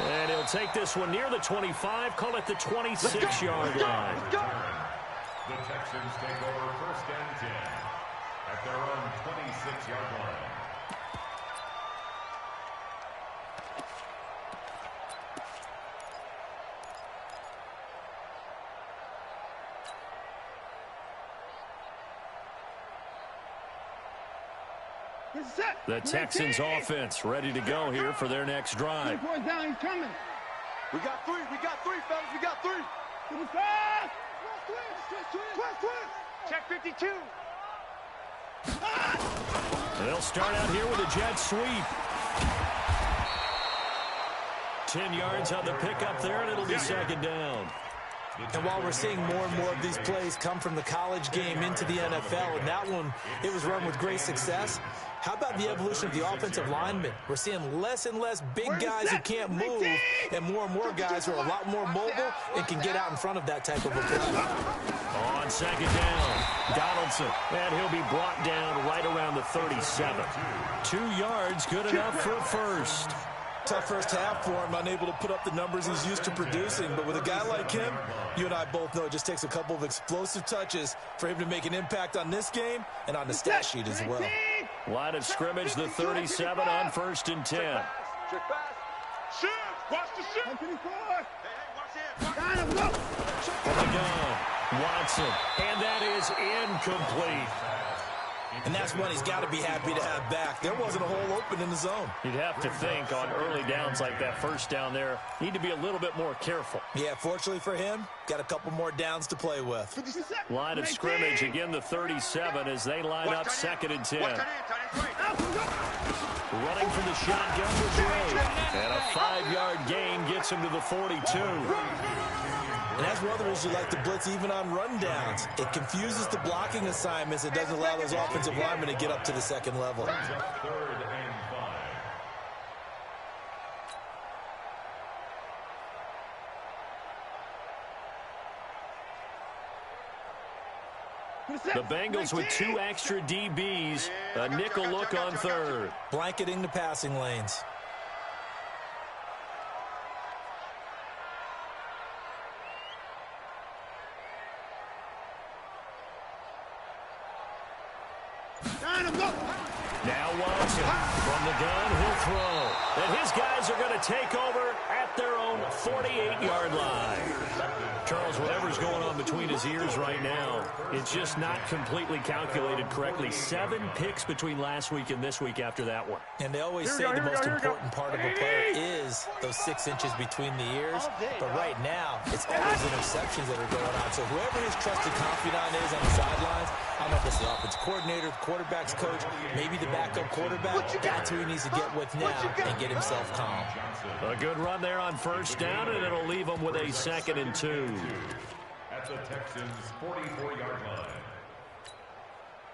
[SPEAKER 1] And he'll take this one near the 25, call it the 26-yard line.
[SPEAKER 2] The Texans take over 1st and 10 at their own 26-yard line.
[SPEAKER 1] The Texans offense ready to go here for their next drive.
[SPEAKER 4] We got 3, fellas, we got 3. Check 52.
[SPEAKER 1] They'll start out here with a jet sweep. 10 yards on the pickup there, and it'll be 2nd down.
[SPEAKER 3] And while we're seeing more and more of these plays come from the college game into the NFL, and that one, it was run with great success, how about the evolution of the offensive linemen? We're seeing less and less big guys who can't move, and more guys who are a lot more mobile and can get out in front of that type of a play.
[SPEAKER 1] On second down, Donaldson, and he'll be brought down right around the 37. 2 yards, good enough for a first.
[SPEAKER 3] Tough first half for him, unable to put up the numbers he's used to producing. But with a guy like him, you and I both know it just takes a couple of explosive touches for him to make an impact on this game and on the stat sheet as well.
[SPEAKER 1] Line of scrimmage, the 37 on 1st and 10.
[SPEAKER 5] Shoot! Watch the shoot!
[SPEAKER 1] From the gun, Watson, and that is incomplete.
[SPEAKER 3] And that's one he's got to be happy to have back. There wasn't a hole open in the zone.
[SPEAKER 1] You'd have to think on early downs like that first down there, need to be a little bit more careful.
[SPEAKER 3] Yeah, fortunately for him, got a couple more downs to play with.
[SPEAKER 1] Line of scrimmage, again the 37 as they line up 2nd and 10. Running from the shotgun was Ray. And a 5-yard gain gets him to the 42.
[SPEAKER 3] And that's one of the reasons you like to blitz even on rundowns. It confuses the blocking assignments. It doesn't allow those offensive linemen to get up to the second level.
[SPEAKER 2] 3rd and 5.
[SPEAKER 1] The Bengals with 2 extra DBs. A nickel look on 3rd.
[SPEAKER 3] Blanketing the passing lanes.
[SPEAKER 1] Now Watson from the gun, he'll throw. And his guys are going to take over at their own 48-yard line. Charles, whatever's going on between his ears right now, it's just not completely calculated correctly. 7 picks between last week and this week after that one.
[SPEAKER 3] And they always say the most important part of a player is those 6 inches between the ears. But right now, it's all those interceptions that are going on. So whoever his trusted confidant is on the sidelines, I don't know if this is the offensive coordinator, the quarterback's coach, maybe the backup quarterback, that's who he needs to get with now and get himself calm.
[SPEAKER 1] A good run there on 1st down, and it'll leave him with a 2nd and 2.
[SPEAKER 2] At the Texans' 44-yard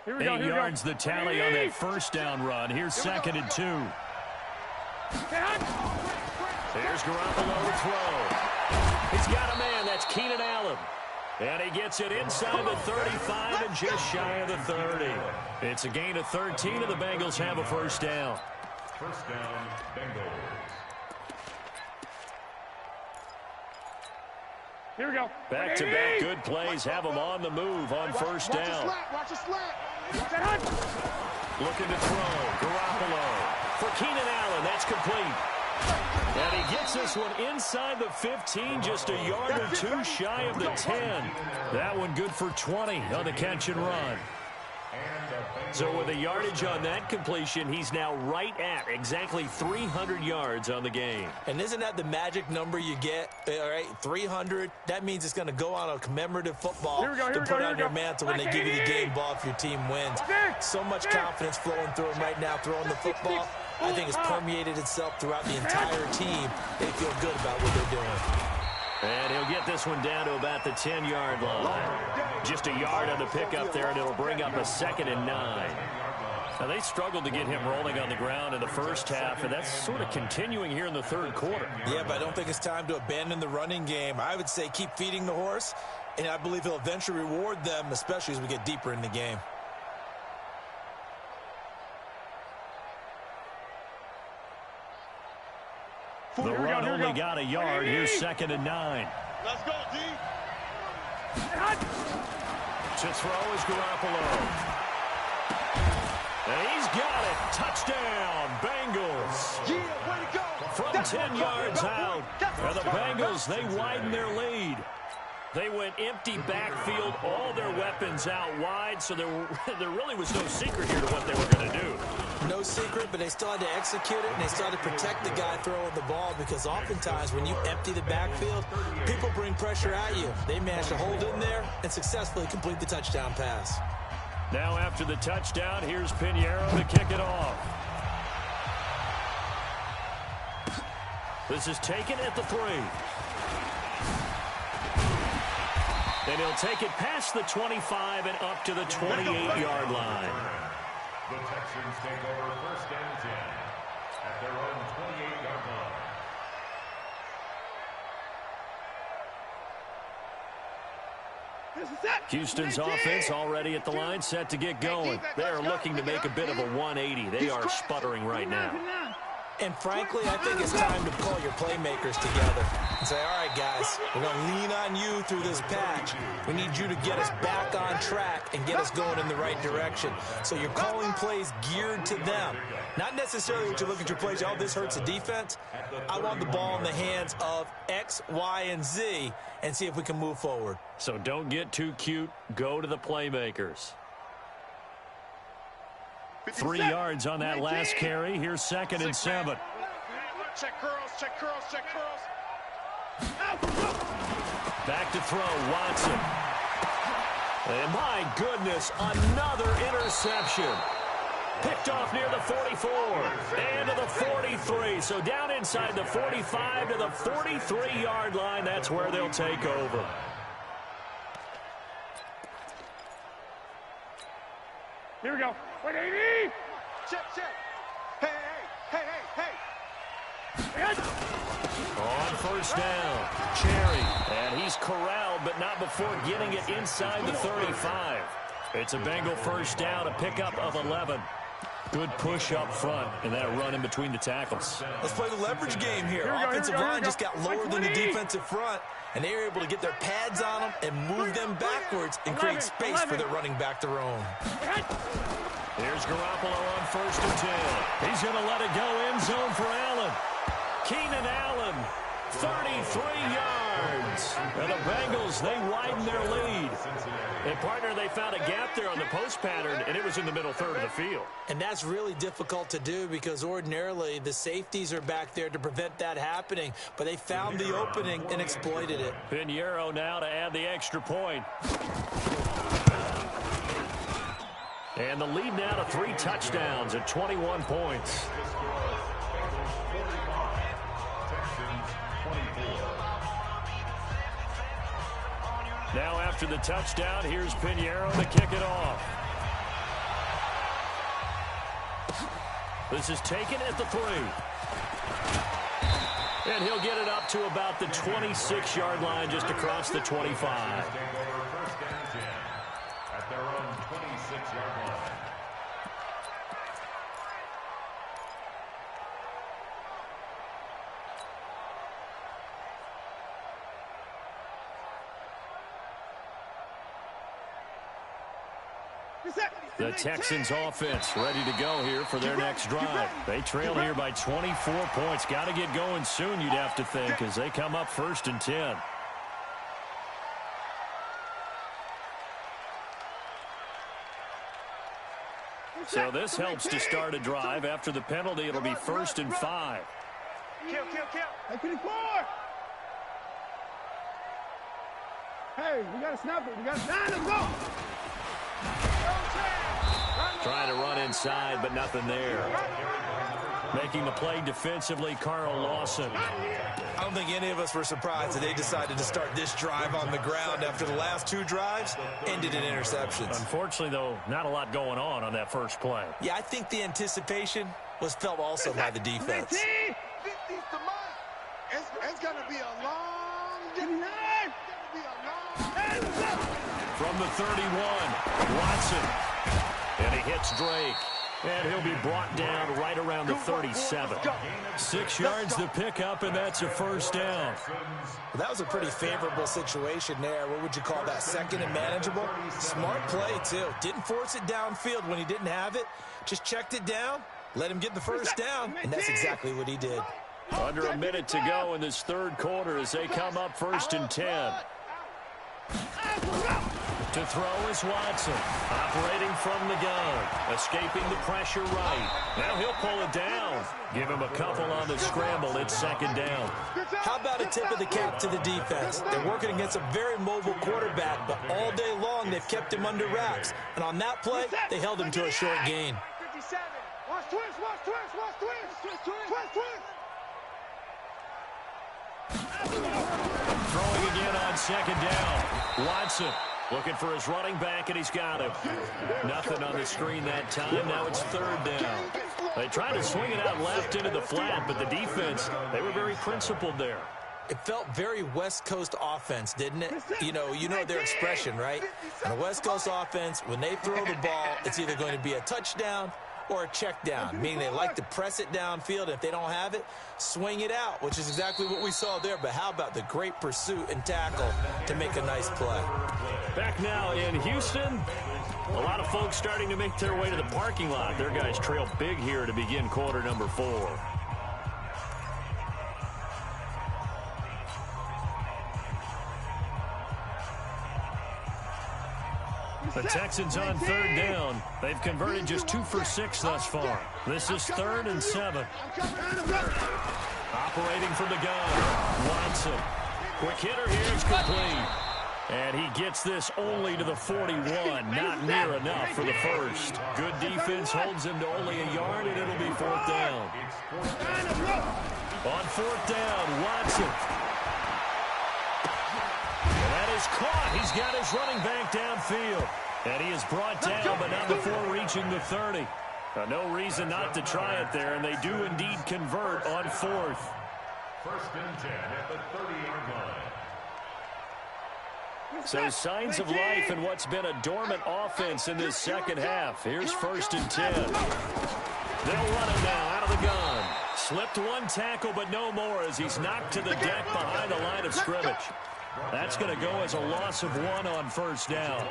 [SPEAKER 2] line.
[SPEAKER 1] 8 yards the tally on that 1st down run. Here's 2nd and 2. There's Garoppolo to throw. He's got a man. That's Keenan Allen. And he gets it inside the 35 and just shy of the 30. It's a gain of 13, and the Bengals have a 1st down.
[SPEAKER 2] 1st down, Bengals.
[SPEAKER 5] Here we go.
[SPEAKER 1] Back-to-back good plays have them on the move on 1st down.
[SPEAKER 5] Watch the slant.
[SPEAKER 1] Looking to throw. Garoppolo for Keenan Allen. That's complete. And he gets this one inside the 15, just a yard or 2 shy of the 10. That one good for 20 on the catch and run. So with a yardage on that completion, he's now right at exactly 300 yards on the game.
[SPEAKER 3] And isn't that the magic number you get? All right, 300. That means it's going to go on a commemorative football to put on your mantle when they give you the game ball if your team wins. So much confidence flowing through him right now throwing the football. I think it's permeated itself throughout the entire team. They feel good about what they're doing.
[SPEAKER 1] And he'll get this one down to about the 10-yard line. Just a yard on the pickup there, and it'll bring up a 2nd and 9. Now, they struggled to get him rolling on the ground in the first half, and that's sort of continuing here in the 3rd quarter.
[SPEAKER 3] Yeah, but I don't think it's time to abandon the running game. I would say keep feeding the horse, and I believe he'll eventually reward them, especially as we get deeper in the game.
[SPEAKER 1] The run only got a yard. Here's 2nd and 9.
[SPEAKER 5] Let's go, D.
[SPEAKER 1] To throw is Garoppolo. And he's got it. Touchdown, Bengals.
[SPEAKER 5] Yeah, way to go.
[SPEAKER 1] From 10 yards out. And the Bengals, they widen their lead. They went empty backfield, all their weapons out wide, so there really was no secret here to what they were going to do.
[SPEAKER 3] No secret, but they still had to execute it, and they still had to protect the guy throwing the ball, because oftentimes when you empty the backfield, people bring pressure at you. They managed to hold in there and successfully complete the touchdown pass.
[SPEAKER 1] Now after the touchdown, here's Pinheiro to kick it off. This is taken at the 3. And he'll take it past the 25 and up to the 28-yard line.
[SPEAKER 2] The Texans take over first and 10 at their own 28-yard line.
[SPEAKER 1] Houston's offense already at the line, set to get going. They are looking to make a bit of a 180. They are sputtering right now.
[SPEAKER 3] And frankly, I think it's time to call your playmakers together and say, all right, guys, we're going to lean on you through this patch. We need you to get us back on track and get us going in the right direction. So you're calling plays geared to them. Not necessarily what you look at your plays, oh, this hurts the defense. I want the ball in the hands of X, Y, and Z and see if we can move forward.
[SPEAKER 1] So don't get too cute. Go to the playmakers. 3 yards on that last carry. Here's 2nd and 7.
[SPEAKER 4] Check curls, check curls, check curls.
[SPEAKER 1] Back to throw, Watson. And my goodness, another interception. Picked off near the 44 and to the 43. So down inside the 45 to the 43-yard line. That's where they'll take over.
[SPEAKER 5] Here we go. Wait, 80.
[SPEAKER 4] Check, check. Hey, hey, hey, hey, hey.
[SPEAKER 1] On first down, Cherry. And he's corralled, but not before getting it inside the 35. It's a Bengal first down, a pickup of 11. Good push up front, and that run in between the tackles.
[SPEAKER 3] Let's play the leverage game here. Offensive line just got lower than the defensive front, and they were able to get their pads on them and move them backwards and create space for their running back to roam.
[SPEAKER 1] Here's Garoppolo on first and 10. He's going to let it go end zone for Allen. Keenan Allen, 33 yards. And the Bengals, they widen their lead. And, partner, they found a gap there on the post pattern, and it was in the middle third of the field.
[SPEAKER 3] And that's really difficult to do because ordinarily the safeties are back there to prevent that happening. But they found the opening and exploited it.
[SPEAKER 1] Pinheiro now to add the extra point. And the lead now to 3 touchdowns at 21 points. Now after the touchdown, here's Pinheiro to kick it off. This is taken at the 3. And he'll get it up to about the 26-yard line just across the 25.
[SPEAKER 2] At their own 26-yard line.
[SPEAKER 1] The Texans offense ready to go here for their next drive. They trail here by 24 points. Got to get going soon, you'd have to think, as they come up first and 10. So this helps to start a drive. After the penalty, it'll be first and 5.
[SPEAKER 4] Kill, kill, kill.
[SPEAKER 5] Hey, 54. Hey, we got to snap it. We got to snap it. Let's go.
[SPEAKER 1] Trying to run inside, but nothing there. Making the play defensively, Carl Lawson.
[SPEAKER 3] I don't think any of us were surprised that they decided to start this drive on the ground after the last 2 drives ended in interceptions.
[SPEAKER 1] Unfortunately, though, not a lot going on that first play.
[SPEAKER 3] Yeah, I think the anticipation was felt also by the defense.
[SPEAKER 4] 50's the mark. It's going to be a long day.
[SPEAKER 1] From the 31, Watson. And he hits Drake. And he'll be brought down right around the 37. 6 yards to pick up, and that's a first down.
[SPEAKER 3] Well, that was a pretty favorable situation there. What would you call that? Second and manageable? Smart play, too. Didn't force it downfield when he didn't have it. Just checked it down, let him get the first down, and that's exactly what he did.
[SPEAKER 1] Under a minute to go in this third quarter as they come up first and 10. To throw is Watson, operating from the gun, escaping the pressure right. Now he'll pull it down. Give him a couple on the scramble. It's second down.
[SPEAKER 3] How about a tip of the cap to the defense? They're working against a very mobile quarterback, but all day long they've kept him under wraps. And on that play, they held him to a short gain.
[SPEAKER 4] 57. Watch twist, watch twist, watch twist. Twist, twist, twist, twist.
[SPEAKER 1] throwing again on second down. Watson looking for his running back, and he's got him. Nothing on the screen that time. Now it's third down. They tried to swing it out left into the flat, but the defense, they were very principled there.
[SPEAKER 3] It felt very West Coast offense, didn't it? You know their expression, right? On a West Coast offense, when they throw the ball, it's either going to be a touchdown or a check down, meaning they like to press it downfield. If they don't have it, swing it out, which is exactly what we saw there. But how about the great pursuit and tackle to make a nice play?
[SPEAKER 1] Back now in Houston, a lot of folks starting to make their way to the parking lot. Their guys trail big here to begin quarter number 4. The Texans on third down. They've converted just 2 for 6 thus far. This is 3rd and 7. Operating from the gun, Watson. Quick hitter here, it's complete. And he gets this only to the 41. Not near enough for the first. Good defense holds him to only a yard, and it'll be 4th down. On 4th down, Watson. That is caught. He's got his running back downfield. And he is brought down, but not before reaching the 30. No reason not to try it there, and they do indeed convert on 4th.
[SPEAKER 2] 1st and 10 at the 30-yard line.
[SPEAKER 1] So signs of life in what's been a dormant offense in this second half. Here's 1st and 10. They'll run it now out of the gun. Slipped one tackle, but no more as he's knocked to the deck behind the line of scrimmage. That's going to go as a loss of 1 on 1st down.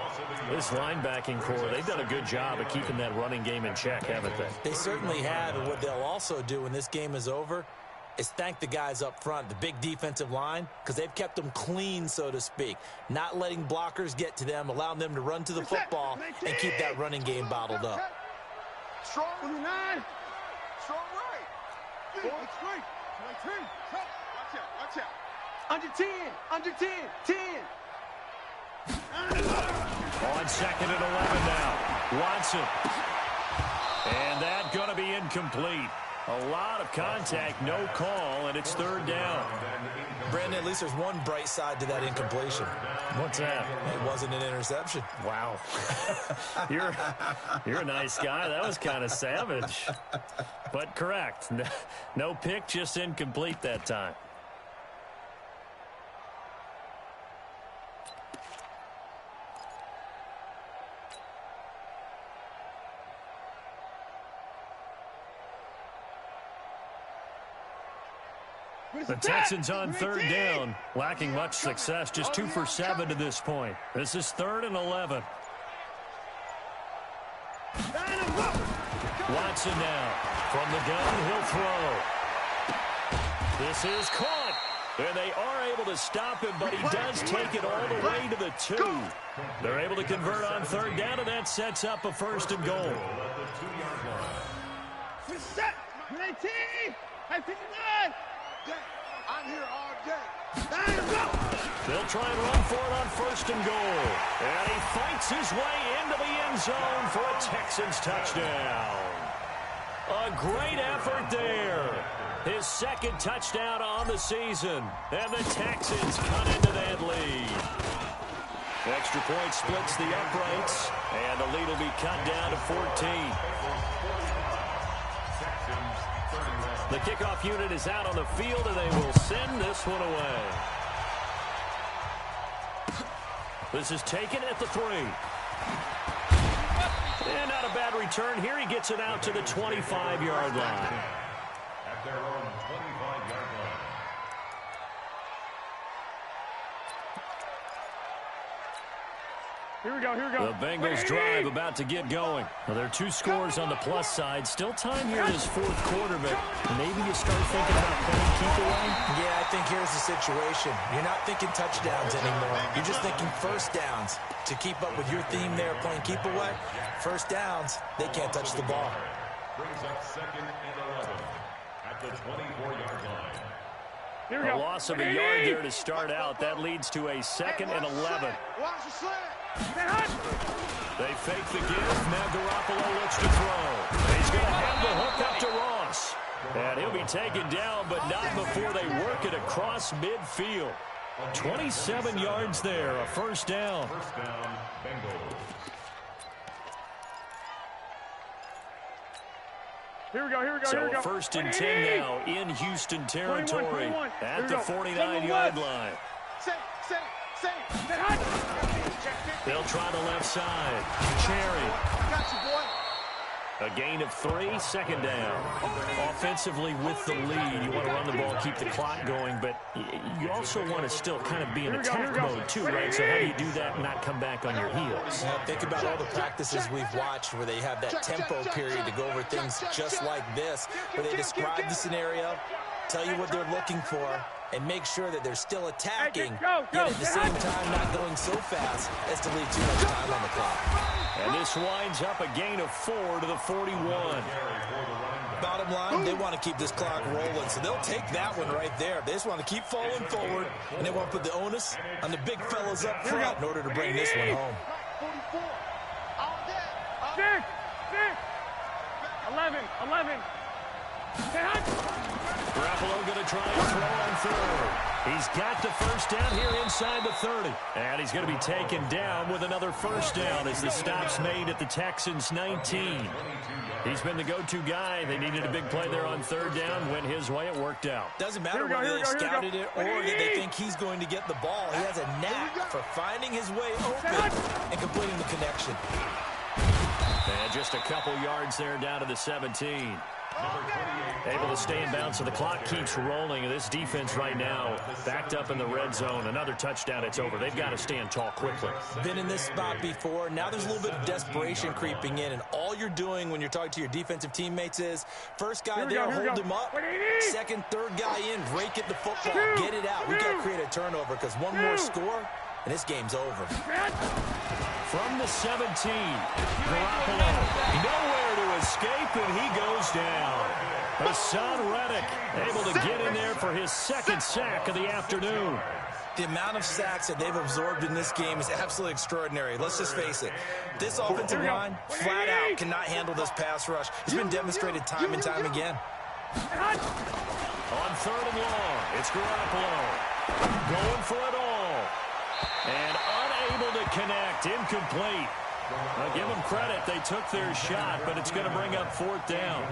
[SPEAKER 1] This linebacking core, they've done a good job of keeping that running game in check, haven't they?
[SPEAKER 3] They certainly have, and what they'll also do when this game is over is thank the guys up front, the big defensive line, because they've kept them clean, so to speak, not letting blockers get to them, allowing them to run to the football and keep that running game bottled up.
[SPEAKER 4] Strong 9. Strong right. That's great. 19. Watch out. Watch out. Under 10. Under 10. 10.
[SPEAKER 1] On 2nd and 11 now. Watson. And that going to be incomplete. A lot of contact, no call, and it's 3rd down.
[SPEAKER 3] Brandon, at least there's one bright side to that incompletion.
[SPEAKER 1] What's that?
[SPEAKER 3] It wasn't an interception.
[SPEAKER 1] Wow. You're a nice guy. That was kind of savage. But correct. No pick, just incomplete that time. The Texans on 3rd down, lacking much success, just 2 for 7 to this point. This is 3rd and 11. Watson now. From the gun, he'll throw. This is caught. And they are able to stop him, but he does take it all the way to the 2. They're able to convert on 3rd down, and that sets up a 1st and goal.
[SPEAKER 4] Set. 19. I 59. I'm here all day.
[SPEAKER 1] They'll try and run for it on 1st and goal. And he fights his way into the end zone for a Texans touchdown. A great effort there. His 2nd touchdown on the season. And the Texans cut into that lead. Extra point splits the uprights. And the lead will be cut down to 14. The kickoff unit is out on the field, and they will send this one away. This is taken at the 3. And not a bad return here. He gets it out to the 25-yard line.
[SPEAKER 2] At their own 25-yard line.
[SPEAKER 5] Here we go, here we go.
[SPEAKER 1] The Bengals drive about to get going. Well, there are 2 scores on the plus side. Still time here in this 4th quarter, but maybe you start thinking about playing keep away.
[SPEAKER 3] Yeah, I think here's the situation. You're not thinking touchdowns anymore. You're just thinking 1st downs. To keep up with your theme there, playing keep away, 1st downs, they can't touch the ball.
[SPEAKER 2] Brings up 2nd and 11 at the 24-yard line.
[SPEAKER 5] Here we
[SPEAKER 1] A
[SPEAKER 5] go.
[SPEAKER 1] loss of a yard there to start out. That leads to a 2nd and 11.
[SPEAKER 4] Watch the slant.
[SPEAKER 1] They fake the give. Now Garoppolo looks to throw. He's going to have the hook up to Ross. And he'll be taken down, but not before they work it across midfield. 27 yards there, a first down.
[SPEAKER 2] First down, Bengals.
[SPEAKER 5] Here we go, here we go,
[SPEAKER 1] So
[SPEAKER 5] here we go.
[SPEAKER 1] first and 10 now in Houston territory
[SPEAKER 5] 21.
[SPEAKER 1] at the 49-yard line.
[SPEAKER 4] Say.
[SPEAKER 1] They'll try the left side. Cherry.
[SPEAKER 4] Got you, boy.
[SPEAKER 1] A gain of 3, second down. Offensively with the lead, you want to run the ball, keep the clock going, but you also want to still kind of be in attack mode too, right? So how do you do that and not come back on your heels?
[SPEAKER 3] Yeah, think about all the practices we've watched where they have that tempo period to go over things just like this, where they describe the scenario, tell you what they're looking for, and make sure that they're still attacking, yet at the same time not going so fast as to leave too much time on the clock.
[SPEAKER 1] And this winds up a gain of 4 to the 41.
[SPEAKER 3] Bottom line, they want to keep this clock rolling, so they'll take that one right there. They just want to keep falling forward, and they want to put the onus on the big fellas up front in order to bring this one home.
[SPEAKER 5] 6, 11.
[SPEAKER 1] Garoppolo going to try and throw on third. He's got the first down here inside the 30. And he's going to be taken down with another first down as the stop's made at the Texans' 19. He's been the go-to guy. They needed a big play there on third down. Went his way. It worked out.
[SPEAKER 3] Doesn't matter whether they scouted it or that they think he's going to get the ball. He has a knack for finding his way open and completing the connection.
[SPEAKER 1] And just a couple yards there down to the 17. Able to stay in bounds, so the clock keeps rolling. This defense right now backed up in the red zone. Another touchdown, it's over. They've got to stand tall quickly.
[SPEAKER 3] Been in this spot before. Now there's a little bit of desperation creeping in, and all you're doing when you're talking to your defensive teammates is first guy there, hold him up. Second, third guy in, rake at the football, get it out. We've got to create a turnover because one more score, and this game's over.
[SPEAKER 1] From the 17, Garoppolo nowhere to escape, and he goes down. Hassan Reddick able to get in there for his second sack of the afternoon.
[SPEAKER 3] The amount of sacks that they've absorbed in this game is absolutely extraordinary. Let's just face it. This offensive line, flat out, cannot handle this pass rush. It's been demonstrated time and time again.
[SPEAKER 1] On third and long, it's Garoppolo going for it all. And unable to connect, incomplete. I'll give them credit. They took their shot, but it's going to bring up fourth down.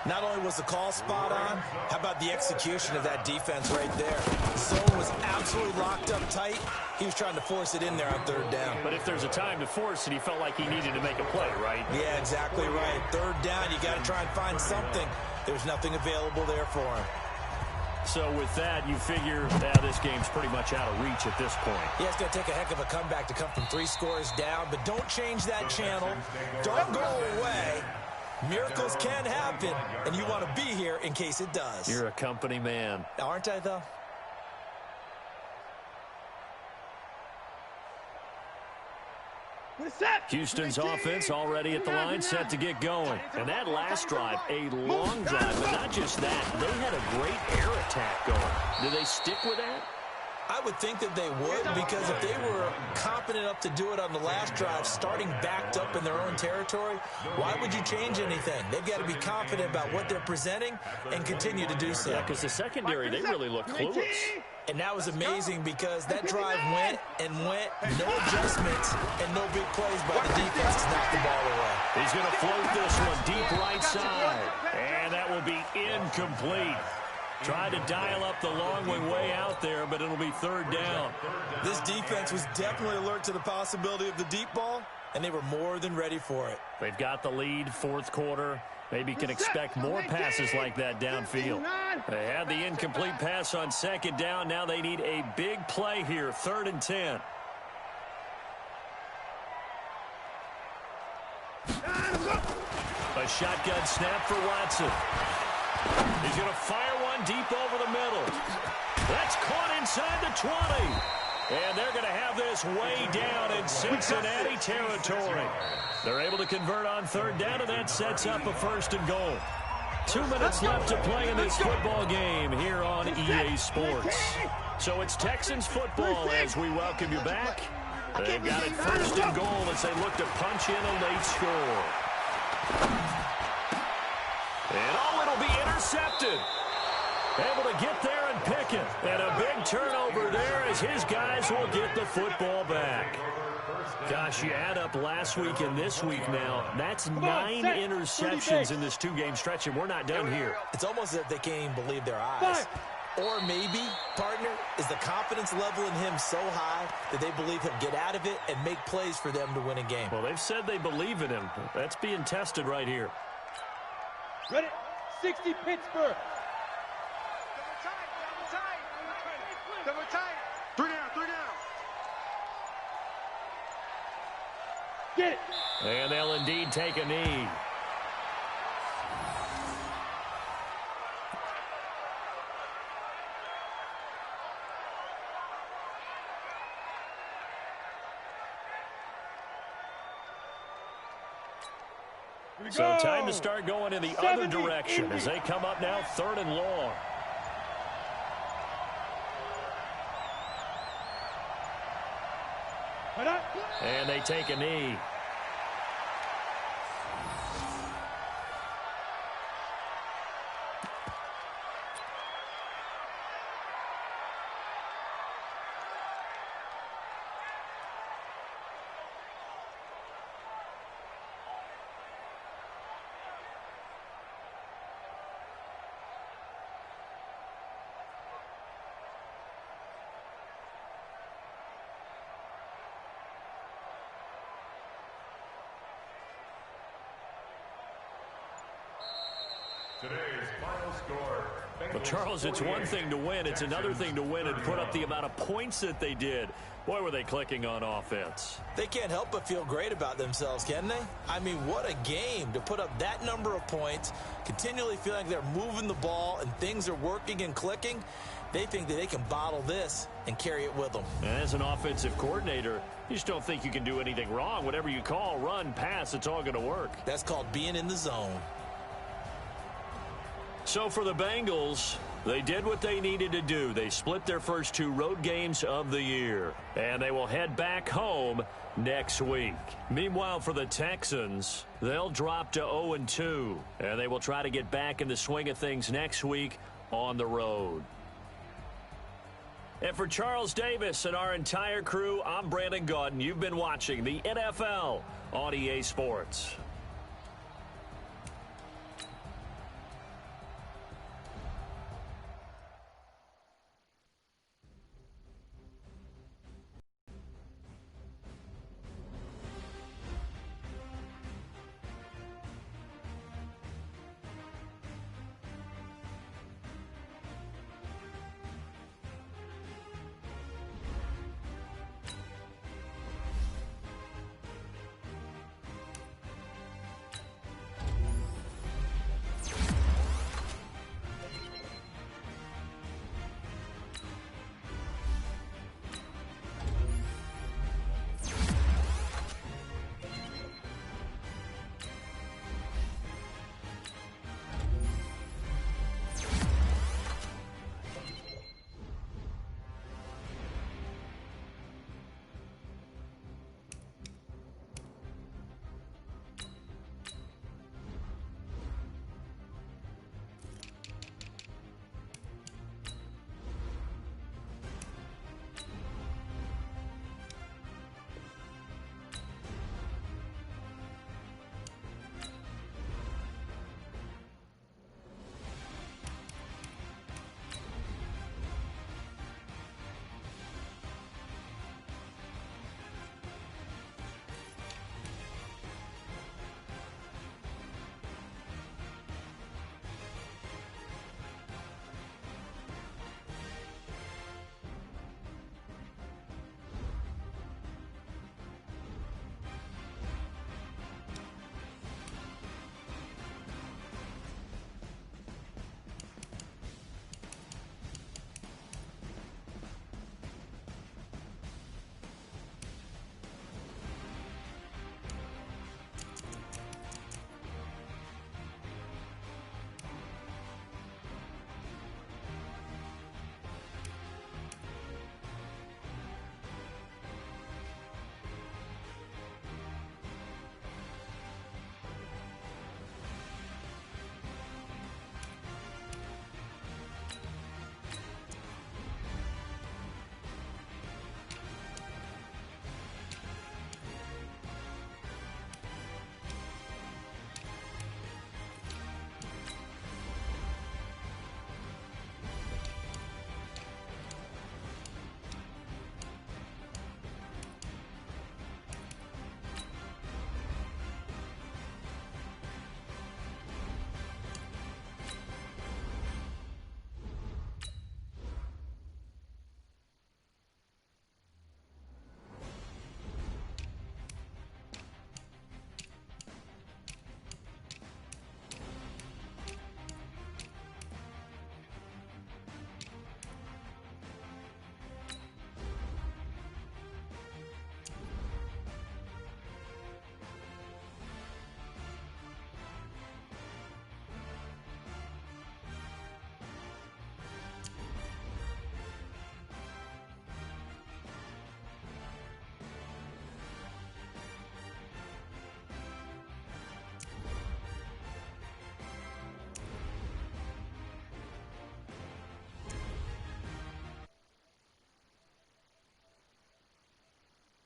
[SPEAKER 3] Not only was the call spot on, how about the execution of that defense right there? The zone was absolutely locked up tight. He was trying to force it in there on third down.
[SPEAKER 1] But if there's a time to force it, he felt like he needed to make a play, right?
[SPEAKER 3] Yeah, exactly right. Third down, you got to try and find something. There's nothing available there for him.
[SPEAKER 1] So with that, you figure this game's pretty much out of reach at this point.
[SPEAKER 3] Yeah, it's going to take a heck of a comeback to come from 3 scores down, but don't change that channel. Don't go away. Miracles can happen, and you want to be here in case it does.
[SPEAKER 1] You're a company man.
[SPEAKER 3] Aren't I, though?
[SPEAKER 1] Houston's offense already at the line, set to get going. And that last drive, a long drive, but not just that. They had a great air attack going. Do they stick with that?
[SPEAKER 3] I would think that they would, because if they were competent enough to do it on the last drive, starting backed up in their own territory, why would you change anything? They've got to be confident about what they're presenting and continue to do so.
[SPEAKER 1] Yeah, because the secondary, they really look clueless.
[SPEAKER 3] And that was amazing because that drive went and went, no adjustments, and no big plays by the defense to knock the ball away.
[SPEAKER 1] He's going to float this one deep right side, and that will be incomplete. Tried to dial up the long way out there, but it'll be third down.
[SPEAKER 3] This defense was definitely alert to the possibility of the deep ball, and they were more than ready for it.
[SPEAKER 1] They've got the lead, fourth quarter. Maybe can expect more passes like that downfield. They had the incomplete pass on second down. Now they need a big play here, 3rd and 10. A shotgun snap for Watson. He's going to fire one deep over the middle. That's caught inside the 20. And they're going to have this way down in Cincinnati territory. They're able to convert on third down, and that sets up a 1st and goal. 2 minutes left to play in this football game here on EA Sports. So it's Texans football as we welcome you back. They've got it 1st and goal as they look to punch in a late score. And it'll be intercepted. Able to get there and pick it. And a big turnover there as his guys will get the football back. Gosh, you add up last week and this week now. That's 9 interceptions in this 2-game stretch, and we're not done here.
[SPEAKER 3] It's almost as if they can't even believe their eyes. Or maybe, partner, is the confidence level in him so high that they believe he'll get out of it and make plays for them to win a game.
[SPEAKER 1] Well, they've said they believe in him. That's being tested right here.
[SPEAKER 5] Ready? 60 Pittsburgh.
[SPEAKER 4] Double tight. 3 down, 3 down.
[SPEAKER 5] Get it.
[SPEAKER 1] And they'll indeed take a knee. So time to start going in the other direction as they come up now 3rd and long. And they take a knee.
[SPEAKER 2] Today's final score.
[SPEAKER 1] Well, Charles, it's one thing to win. It's another thing to win and put up the amount of points that they did. Boy, were they clicking on offense.
[SPEAKER 3] They can't help but feel great about themselves, can they? I mean, what a game to put up that number of points, continually feeling like they're moving the ball and things are working and clicking. They think that they can bottle this and carry it with them.
[SPEAKER 1] And as an offensive coordinator, you just don't think you can do anything wrong. Whatever you call, run, pass, it's all going to work.
[SPEAKER 3] That's called being in the zone.
[SPEAKER 1] So for the Bengals, they did what they needed to do. They split their first 2 road games of the year, and they will head back home next week. Meanwhile, for the Texans, they'll drop to 0-2, and they will try to get back in the swing of things next week on the road. And for Charles Davis and our entire crew, I'm Brandon Gaudin. You've been watching the NFL on EA Sports.